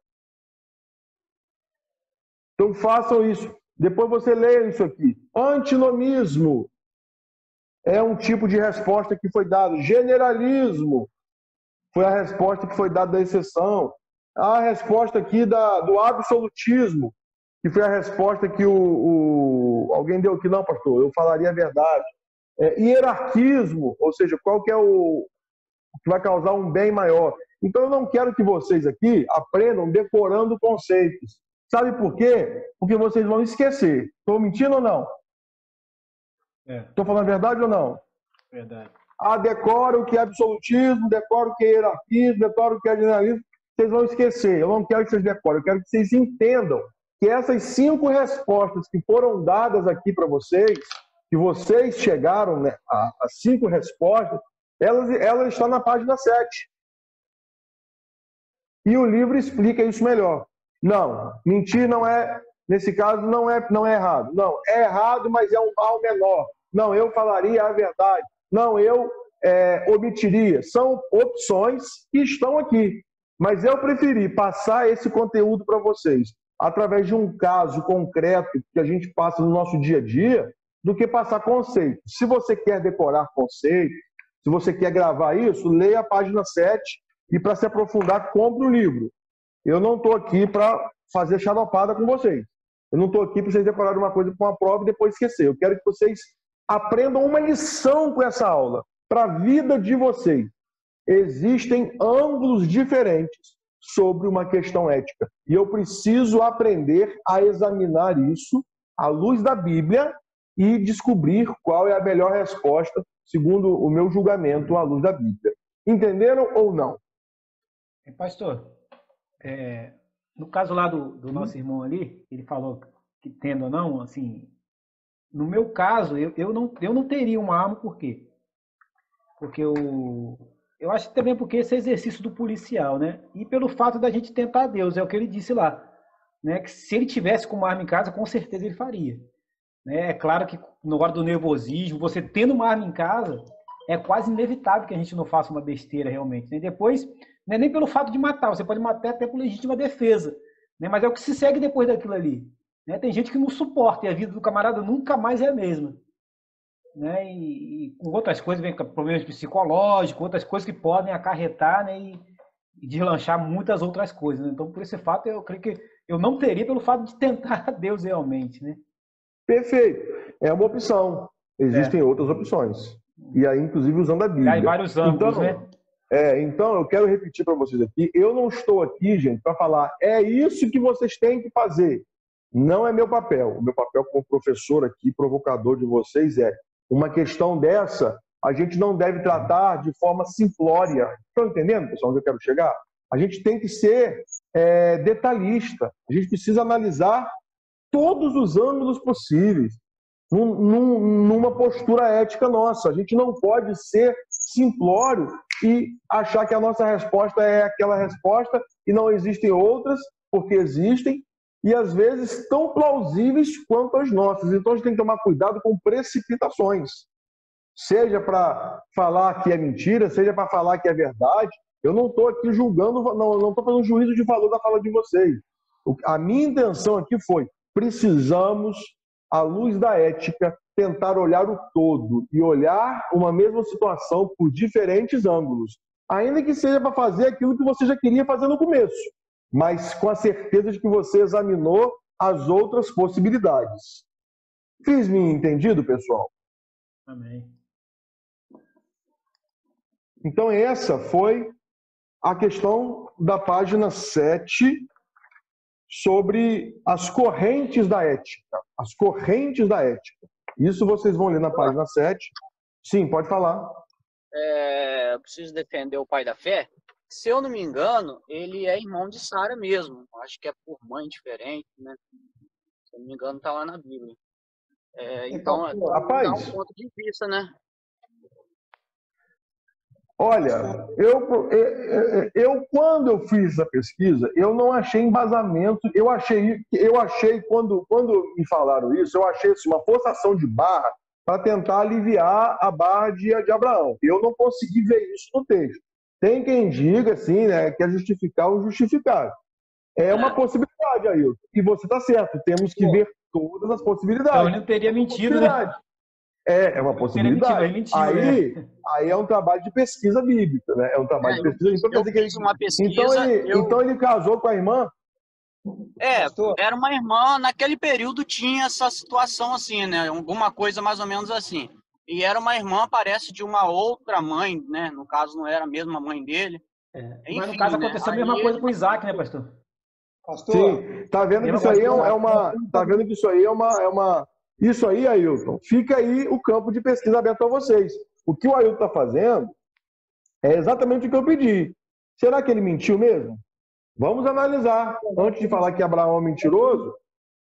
Então façam isso. Depois você leia isso aqui. Antinomismo é um tipo de resposta que foi dado. Generalismo foi a resposta que foi dada da exceção. A resposta aqui do absolutismo, que foi a resposta que alguém deu aqui. Não, pastor, eu falaria a verdade. Hierarquismo, ou seja, qual que é o que vai causar um bem maior. Então eu não quero que vocês aqui aprendam decorando conceitos. Sabe por quê? Porque vocês vão esquecer. Estou mentindo ou não? Estou falando a verdade ou não? Verdade. Decora o que é absolutismo, decora o que é hierarquismo, decora o que é generalismo. Vocês vão esquecer. Eu não quero que vocês decorem. Eu quero que vocês entendam que essas 5 respostas que foram dadas aqui para vocês, que vocês chegaram, né, a 5 respostas, elas estão na página 7. E o livro explica isso melhor. Não, mentir não é, nesse caso, não é errado. Não, é errado, mas é um mal menor. Não, eu falaria a verdade. Não, eu omitiria. São opções que estão aqui. Mas eu preferi passar esse conteúdo para vocês através de um caso concreto que a gente passa no nosso dia a dia, do que passar conceitos. Se você quer decorar conceitos, se você quer gravar isso, leia a página 7 e para se aprofundar, compre o livro. Eu não estou aqui para fazer xaropada com vocês. Eu não estou aqui para vocês decorarem uma coisa para uma prova e depois esquecer. Eu quero que vocês aprendam uma lição com essa aula para a vida de vocês. Existem ângulos diferentes sobre uma questão ética. E eu preciso aprender a examinar isso à luz da Bíblia e descobrir qual é a melhor resposta, segundo o meu julgamento, à luz da Bíblia. Entenderam ou não? Pastor, No caso lá do nosso irmão ali, ele falou que tendo ou não, assim, no meu caso, eu não teria uma arma, por quê? Porque eu acho também porque esse exercício do policial, né? E pelo fato da gente tentar Deus, é o que ele disse lá, né? Que se ele tivesse com uma arma em casa, com certeza ele faria. Né? É claro que na hora do nervosismo, você tendo uma arma em casa, é quase inevitável que a gente não faça uma besteira realmente. Né? Depois, não é nem pelo fato de matar, você pode matar até por legítima defesa, né? Mas é o que se segue depois daquilo ali. Né? Tem gente que não suporta e a vida do camarada nunca mais é a mesma. Né? E com outras coisas, vem problemas psicológicos, outras coisas que podem acarretar, né? E deslanchar muitas outras coisas. Né? Então, por esse fato, eu creio que eu não teria pelo fato de tentar Deus realmente. Né? Perfeito. É uma opção. Existem outras opções. E aí, inclusive, usando a Bíblia. Há vários ângulos, né? Então, eu quero repetir para vocês aqui. Eu não estou aqui, gente, para falar é isso que vocês têm que fazer. Não é meu papel. O meu papel como professor aqui, provocador de vocês, é uma questão dessa, a gente não deve tratar de forma simplória. Estão entendendo, pessoal, onde eu quero chegar? A gente tem que ser detalhista. A gente precisa analisar todos os ângulos possíveis numa postura ética nossa. A gente não pode ser simplório e achar que a nossa resposta é aquela resposta e não existem outras, porque existem, e às vezes tão plausíveis quanto as nossas. Então a gente tem que tomar cuidado com precipitações. Seja para falar que é mentira, seja para falar que é verdade. Eu não estou aqui julgando, não estou fazendo juízo de valor da fala de vocês. A minha intenção aqui foi: precisamos, à luz da ética, tentar olhar o todo e olhar uma mesma situação por diferentes ângulos. Ainda que seja para fazer aquilo que você já queria fazer no começo, mas com a certeza de que você examinou as outras possibilidades. Fiz-me entendido, pessoal? Amém. Então, essa foi a questão da página 7 sobre as correntes da ética. As correntes da ética. Isso vocês vão ler na página 7. Sim, pode falar. Eu preciso defender o pai da fé. Se eu não me engano, ele é irmão de Sara mesmo. Acho que é por mãe diferente, né? Se eu não me engano, está lá na Bíblia. Então, rapaz, dá um ponto de vista, né? Olha, eu quando eu fiz a pesquisa, eu não achei embasamento. Eu achei quando me falaram isso, eu achei assim, uma forçação de barra para tentar aliviar a barra de Abraão. Eu não consegui ver isso no texto. Tem quem diga assim, né, que é justificar o justificado. É uma possibilidade, Ailton. E você está certo. Temos que ver todas as possibilidades. Então ele não teria mentido, né? É uma possibilidade. Mentiu, aí é um trabalho de pesquisa bíblica, né? É um trabalho de pesquisa. Eu fiz uma pesquisa. Então ele casou com a irmã? Era uma irmã. Naquele período tinha essa situação assim, né? Alguma coisa mais ou menos assim. E era uma irmã, parece, de uma outra mãe, né? No caso, não era a mesma mãe dele. Enfim, mas no caso aconteceu a mesma coisa com Isaac, né, pastor? Sim, tá vendo que isso aí é uma. Tá vendo que isso aí é uma. Isso aí, Ailton, fica aí o campo de pesquisa aberto a vocês. O que o Ailton está fazendo é exatamente o que eu pedi. Será que ele mentiu mesmo? Vamos analisar. Antes de falar que Abraão é mentiroso,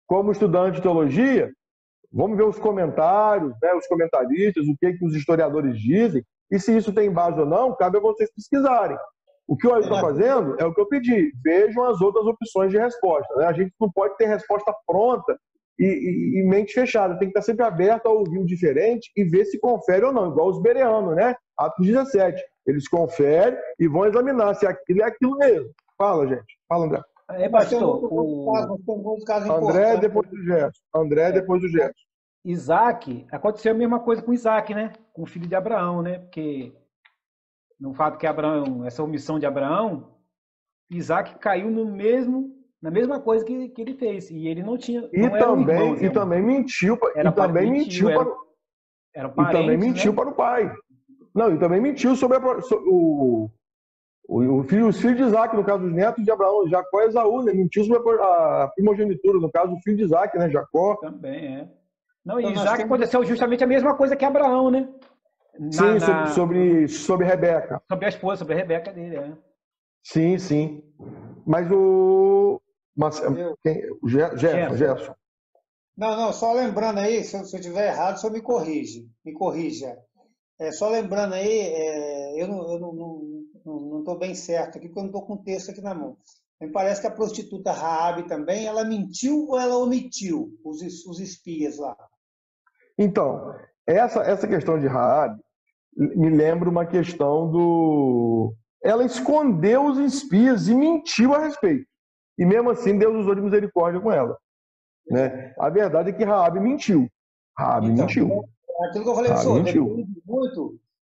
como estudante de teologia, vamos ver os comentários, né, os comentaristas, o que os historiadores dizem, e se isso tem base ou não, cabe a vocês pesquisarem. O que eu estou fazendo é o que eu pedi. Vejam as outras opções de resposta. Né? A gente não pode ter resposta pronta e mente fechada. Tem que estar sempre aberto a ouvir o diferente e ver se confere ou não. Igual os bereanos, né? Atos 17. Eles conferem e vão examinar se aquilo é aquilo mesmo. Fala, gente. Fala, André. Pastor, André depois do Gerson. André depois do Gerson. Isaac, aconteceu a mesma coisa com Isaac, né? Com o filho de Abraão, né? Porque no fato que Abraão, essa omissão de Abraão, Isaac caiu na mesma coisa que ele fez. E ele não tinha. E também mentiu para o pai. Não, e também mentiu sobre os filhos de Isaac, no caso, os netos de Abraão, Jacó e Esaú, né? Mentiu sobre a primogenitura, no caso, o filho de Isaac, né? Jacó. Também, é. Não, e Isaac aconteceu justamente a mesma coisa que Abraão, né? Sobre Rebeca. Sobre a esposa, sobre a Rebeca dele, é. Sim, sim. Mas o... Gerson. Não, só lembrando aí, se eu estiver errado, o senhor me corrija. Só lembrando aí, eu não estou bem certo aqui, porque eu não estou com o texto aqui na mão. Me parece que a prostituta Raabe também, ela mentiu ou ela omitiu os espias lá? Então, essa questão de Raabe me lembra uma questão do... Ela escondeu os espias e mentiu a respeito. E mesmo assim, Deus usou de misericórdia com ela. Né? A verdade é que Raabe mentiu. Mentiu. Aquilo que eu falei,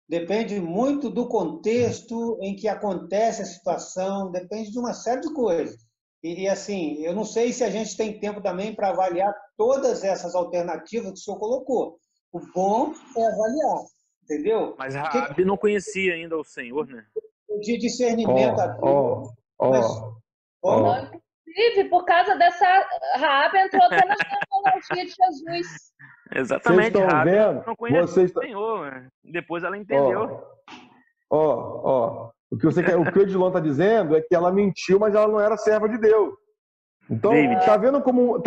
depende muito do contexto em que acontece a situação, depende de uma série de coisas. E assim, eu não sei se a gente tem tempo também para avaliar todas essas alternativas que o senhor colocou. O bom é avaliar, entendeu? Mas Raabe não conhecia ainda o Senhor, né? De discernimento a Deus. Inclusive, por causa dessa Raabe entrou até na genealogia de Jesus. Exatamente, Raabe não conhecia o Senhor. Depois ela entendeu. O que o Edilon está dizendo é que ela mentiu, mas ela não era serva de Deus. Então, David. tá vendo como...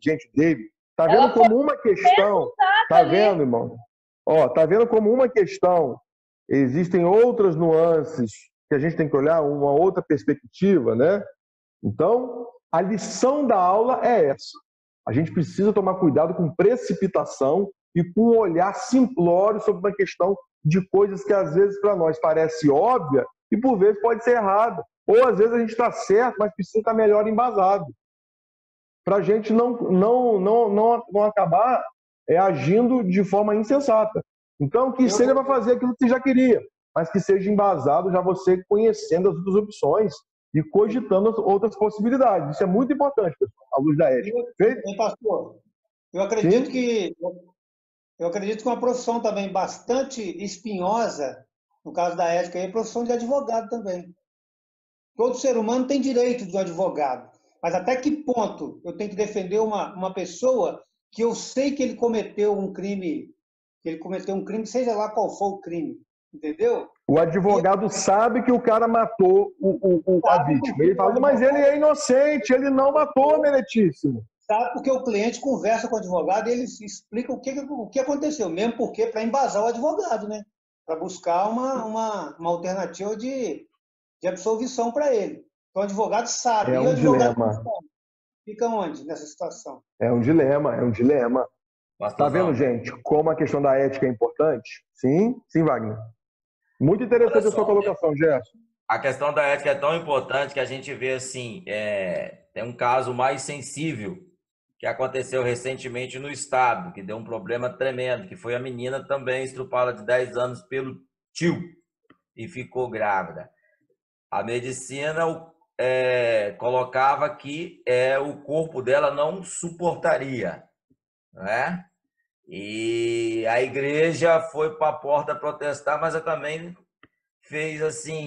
gente, David, tá vendo como uma questão... Tá vendo, irmão? Tá vendo como uma questão... Existem outras nuances que a gente tem que olhar, uma outra perspectiva, né? Então, a lição da aula é essa. A gente precisa tomar cuidado com precipitação e com um olhar simplório sobre uma questão de coisas que às vezes para nós parece óbvia e por vezes pode ser errada. Ou às vezes a gente está certo, mas precisa estar melhor embasado. Para a gente não acabar agindo de forma insensata. Então, que seja para fazer aquilo que você já queria, mas que seja embasado já você conhecendo as outras opções e cogitando as outras possibilidades. Isso é muito importante, pessoal, à luz da ética. Pastor, eu acredito que uma profissão também bastante espinhosa, no caso da ética, é a profissão de advogado também. Todo ser humano tem direito de um advogado, mas até que ponto eu tenho que defender uma pessoa que eu sei que ele cometeu um crime, seja lá qual for o crime, entendeu? O advogado sabe que o cara matou a vítima. Ele fala, mas ele é inocente, ele não matou, meritíssimo. Sabe porque o cliente conversa com o advogado e ele explica o que aconteceu, mesmo porque para embasar o advogado, né? Para buscar uma alternativa de absolvição para ele. Então o advogado sabe. É um dilema. Fica onde nessa situação? É um dilema. Tá vendo, gente, como a questão da ética é importante? Sim, Wagner. Muito interessante a sua colocação, Gerson. A questão da ética é tão importante que a gente vê assim, tem um caso mais sensível que aconteceu recentemente no estado, que deu um problema tremendo, que foi a menina também estrupada de 10 anos pelo tio e ficou grávida. A medicina colocava que o corpo dela não suportaria, né? E a igreja foi para a porta protestar, mas ela também fez assim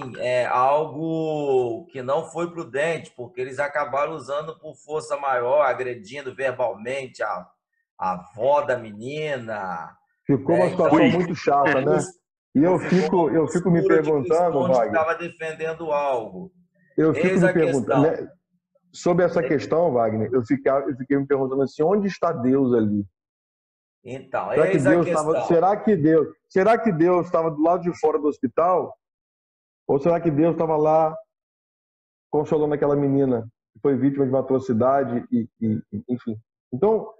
algo que não foi prudente, porque eles acabaram usando por força maior, agredindo verbalmente a avó da menina. Ficou uma situação muito chata, né? E eu fico me perguntando, Wagner, estava defendendo algo. Eu fico me perguntando, né? Sobre essa questão, Wagner, eu fiquei me perguntando assim, onde está Deus ali? Então, será que Deus estava do lado de fora do hospital? Ou será que Deus estava lá consolando aquela menina que foi vítima de uma atrocidade enfim? Então,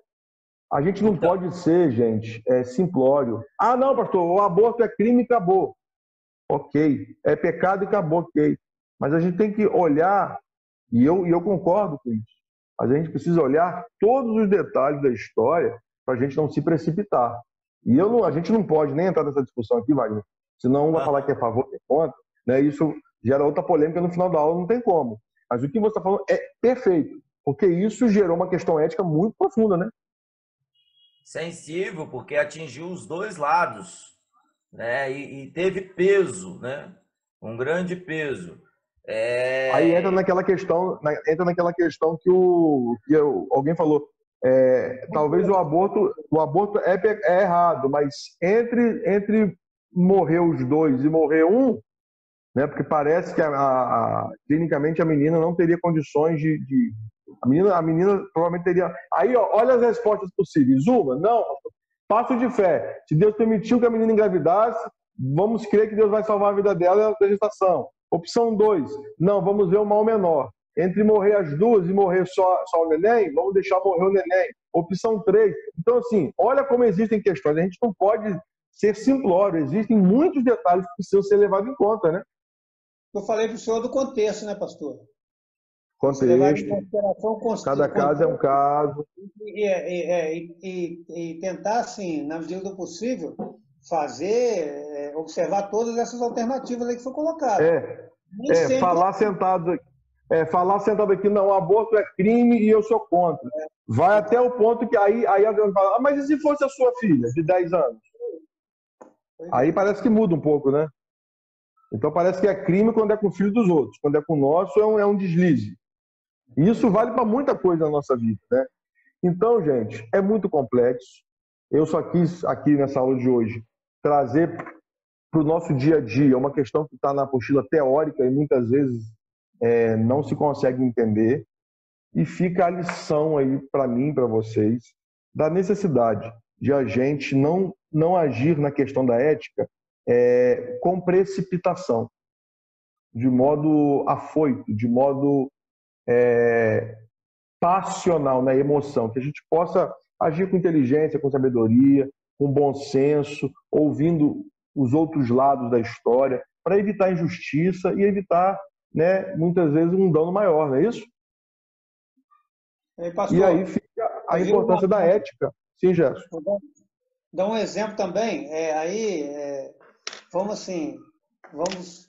a gente não pode ser, gente, simplório. Ah, não, pastor, o aborto é crime e acabou. Ok. É pecado e acabou, ok. Mas a gente tem que olhar, e eu concordo com isso, mas a gente precisa olhar todos os detalhes da história para a gente não se precipitar. E a gente não pode nem entrar nessa discussão aqui, Wagner, senão um vai falar que é a favor, que é contra, né? Isso gera outra polêmica no final da aula, não tem como. Mas o que você está falando é perfeito, porque isso gerou uma questão ética muito profunda, né? Sensível, porque atingiu os dois lados, né? E teve peso, né? Um grande peso. Aí entra naquela questão que alguém falou. Talvez o aborto é errado, mas entre morrer os dois e morrer um, né? Porque parece que clinicamente a menina não teria condições a menina provavelmente teria. Aí, ó, olha as respostas possíveis. Uma, não, passo de fé. Se Deus permitiu que a menina engravidasse, vamos crer que Deus vai salvar a vida dela da gestação. Opção 2, não, vamos ver o mal menor. Entre morrer as duas e morrer só o neném, vamos deixar morrer o neném. Opção 3. Então, assim, olha como existem questões. A gente não pode ser simplório. Existem muitos detalhes que precisam ser levados em conta, né? Eu falei para o senhor do contexto, né, pastor? Contexto. Cada caso é um caso. E tentar, assim, na medida do possível, observar todas essas alternativas aí que foi colocado. Falar sentado aqui, não, aborto é crime e eu sou contra. Vai até o ponto que aí alguém fala, mas e se fosse a sua filha, de 10 anos? Aí parece que muda um pouco, né? Então parece que é crime quando é com o filho dos outros. Quando é com o nosso, é um deslize. E isso vale para muita coisa na nossa vida, né? Então, gente, é muito complexo. Eu só quis, aqui nessa aula de hoje, trazer para o nosso dia a dia uma questão que está na apostila teórica e muitas vezes não se consegue entender. E fica a lição aí para mim, para vocês, da necessidade de a gente não agir na questão da ética com precipitação, de modo afoito, de modo passional, na emoção, que a gente possa agir com inteligência, com sabedoria, com bom senso, ouvindo os outros lados da história, para evitar injustiça e evitar, né, muitas vezes, um dano maior, não é isso? Pastor, e aí fica a importância da ética. Sim, Gerson. Dá um exemplo também. Vamos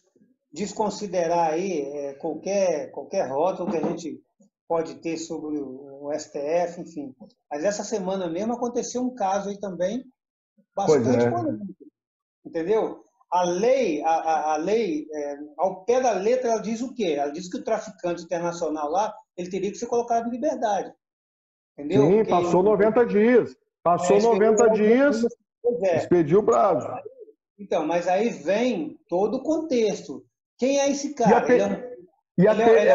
desconsiderar aí qualquer rótulo que a gente pode ter sobre o STF, enfim. Mas essa semana mesmo aconteceu um caso aí também bastante polêmico. Entendeu? A lei, ao pé da letra, ela diz o quê? Ela diz que o traficante internacional lá, ele teria que ser colocado em liberdade. Entendeu? Sim, passou 90 dias. Passou 90 dias, expediu o prazo. Então, mas aí vem todo o contexto. Quem é esse cara?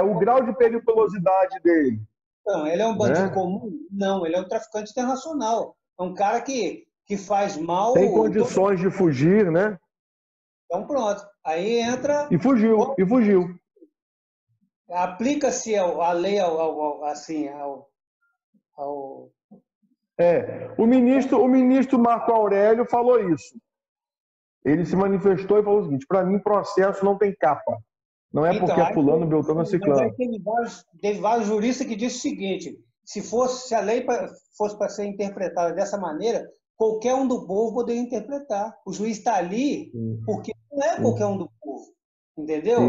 O grau de periculosidade dele. Não, ele é um bandido comum? Não, ele é um traficante internacional. É um cara que faz mal... Tem condições de fugir, né? Então pronto. Aí entra... E fugiu. Aplica-se a lei O ministro Marco Aurélio falou isso. Ele se manifestou e falou o seguinte: para mim, processo não tem capa. Não é porque é fulano, beltrano, ciclano. Teve vários juristas que disseram o seguinte: se a lei fosse para ser interpretada dessa maneira, qualquer um do povo poderia interpretar. O juiz está ali porque não é qualquer um do povo. Entendeu?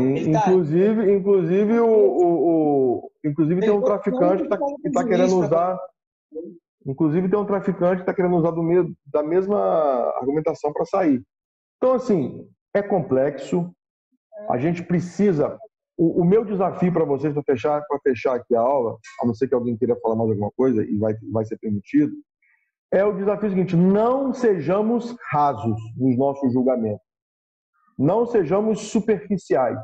Inclusive tem um traficante que está querendo usar. Inclusive tem um traficante que está querendo usar da mesma argumentação para sair. Então, assim, é complexo. A gente precisa... O meu desafio para vocês, para fechar aqui a aula, a não ser que alguém queira falar mais alguma coisa, e vai ser permitido, é o desafio seguinte: não sejamos rasos nos nossos julgamentos. Não sejamos superficiais.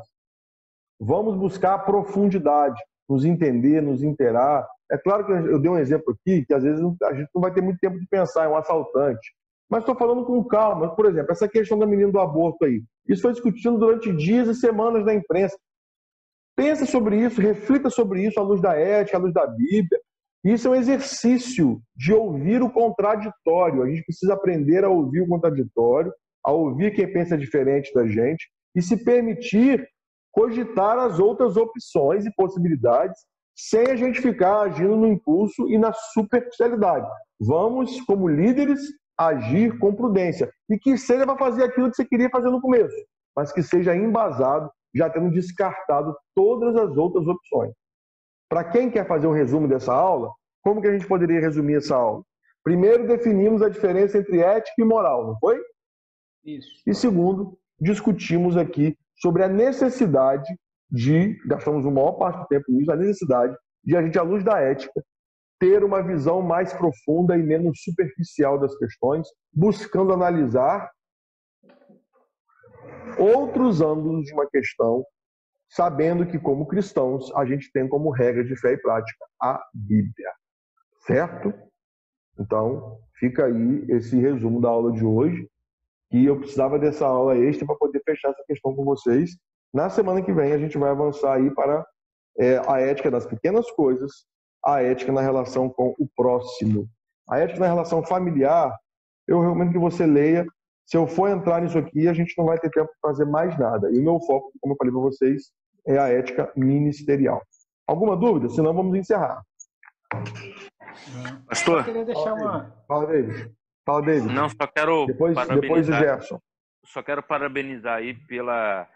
Vamos buscar profundidade, nos entender, nos inteirar. É claro que eu dei um exemplo aqui, que às vezes a gente não vai ter muito tempo de pensar, é um assaltante. Mas estou falando com calma. Por exemplo, essa questão da menina do aborto aí. Isso foi discutido durante dias e semanas na imprensa. Pense sobre isso, reflita sobre isso à luz da ética, à luz da Bíblia. Isso é um exercício de ouvir o contraditório. A gente precisa aprender a ouvir o contraditório, a ouvir quem pensa diferente da gente e se permitir cogitar as outras opções e possibilidades sem a gente ficar agindo no impulso e na superficialidade. Vamos, como líderes, agir com prudência. E que seja para fazer aquilo que você queria fazer no começo, mas que seja embasado, já tendo descartado todas as outras opções. Para quem quer fazer um resumo dessa aula, como que a gente poderia resumir essa aula? Primeiro, definimos a diferença entre ética e moral, não foi? Isso. E segundo, discutimos aqui sobre a necessidade gastamos a maior parte do tempo nisso, a necessidade de a gente, à luz da ética, ter uma visão mais profunda e menos superficial das questões, buscando analisar outros ângulos de uma questão, sabendo que, como cristãos, a gente tem como regra de fé e prática a Bíblia. Certo? Então, fica aí esse resumo da aula de hoje. E eu precisava dessa aula extra para poder fechar essa questão com vocês. Na semana que vem, a gente vai avançar aí para a ética das pequenas coisas, a ética na relação com o próximo. A ética na relação familiar, eu recomendo que você leia. Se eu for entrar nisso aqui, a gente não vai ter tempo de fazer mais nada. E o meu foco, como eu falei para vocês, é a ética ministerial. Alguma dúvida? Senão vamos encerrar. Pastor? Eu queria deixar Fala, David. Fala, David. Não, só quero depois o Gerson. Só quero parabenizar aí pela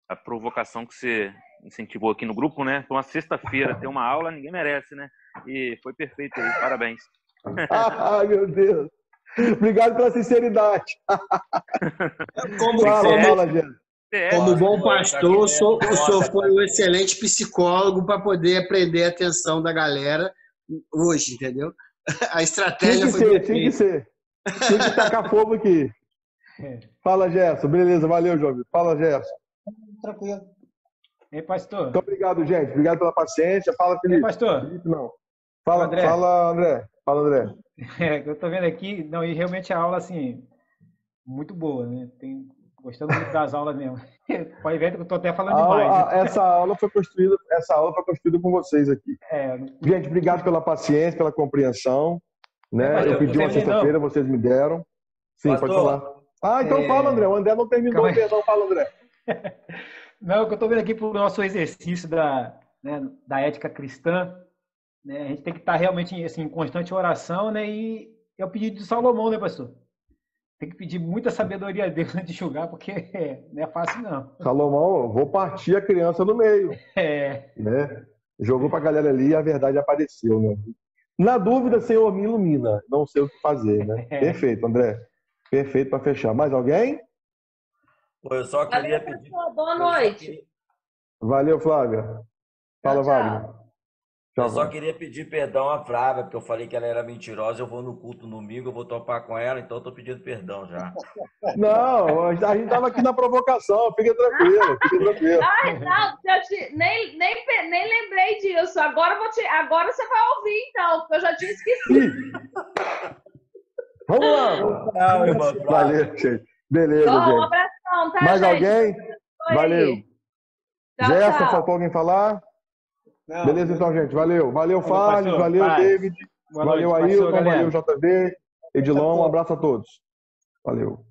a provocação que você incentivou aqui no grupo, né? Foi uma sexta-feira, ter uma aula, ninguém merece, né? E foi perfeito aí, parabéns. Ai, meu Deus. Obrigado pela sinceridade. Como bom pastor, o senhor foi um excelente psicólogo para poder aprender a atenção da galera hoje, entendeu? A estratégia tinha que ser. Tinha que tacar fogo aqui. Fala, Gerson. Beleza, valeu, Jovem. Fala, Gerson. Tranquilo. Ei, pastor. Muito obrigado, gente. Obrigado pela paciência. Fala, Felipe. Ei, pastor. Felipe, não. Fala, André. Fala, André. Fala, André. Eu tô vendo aqui, não, e realmente a aula, assim, muito boa, né? Gostando muito das aulas mesmo. Pode ver que eu tô até falando demais. Né? Essa aula foi construída com vocês aqui. Gente, obrigado pela paciência, pela compreensão. Né? Eu pedi uma sexta-feira, vocês me deram. Sim, pastor, pode falar. Então fala, André. O André não terminou, perdão. Fala, André. Não, o que eu tô vendo aqui pro nosso exercício da ética cristã, né? A gente tem que estar realmente assim, em constante oração, né? E é o pedido de Salomão, né, pastor? Tem que pedir muita sabedoria a Deus antes de julgar, porque não é fácil, não. Salomão, vou partir a criança no meio. Né? Jogou pra galera ali e a verdade apareceu, né? Na dúvida, Senhor, me ilumina. Não sei o que fazer, né? Perfeito, André. Perfeito para fechar. Mais alguém? Eu só queria pedir... Boa noite. Valeu, Flávia. Fala, Wagner. Eu só queria pedir perdão à Flávia, porque eu falei que ela era mentirosa. Eu vou no culto domingo, eu vou topar com ela, então eu tô pedindo perdão já. Não, a gente tava aqui na provocação. Fica tranquilo, fica tranquilo. Ai, não, nem lembrei disso. Agora você vai ouvir, então, porque eu já tinha esquecido. Vamos lá. Não, irmão. Valeu, gente. Beleza, gente. Um abração, tá, Mais gente? alguém? Valeu. Gerson, faltou alguém falar? Não, beleza, então, gente. Valeu. Valeu, Fábio. Valeu, David. Valeu, Ailton. Valeu, JV. Edilon. Um abraço a todos. Valeu.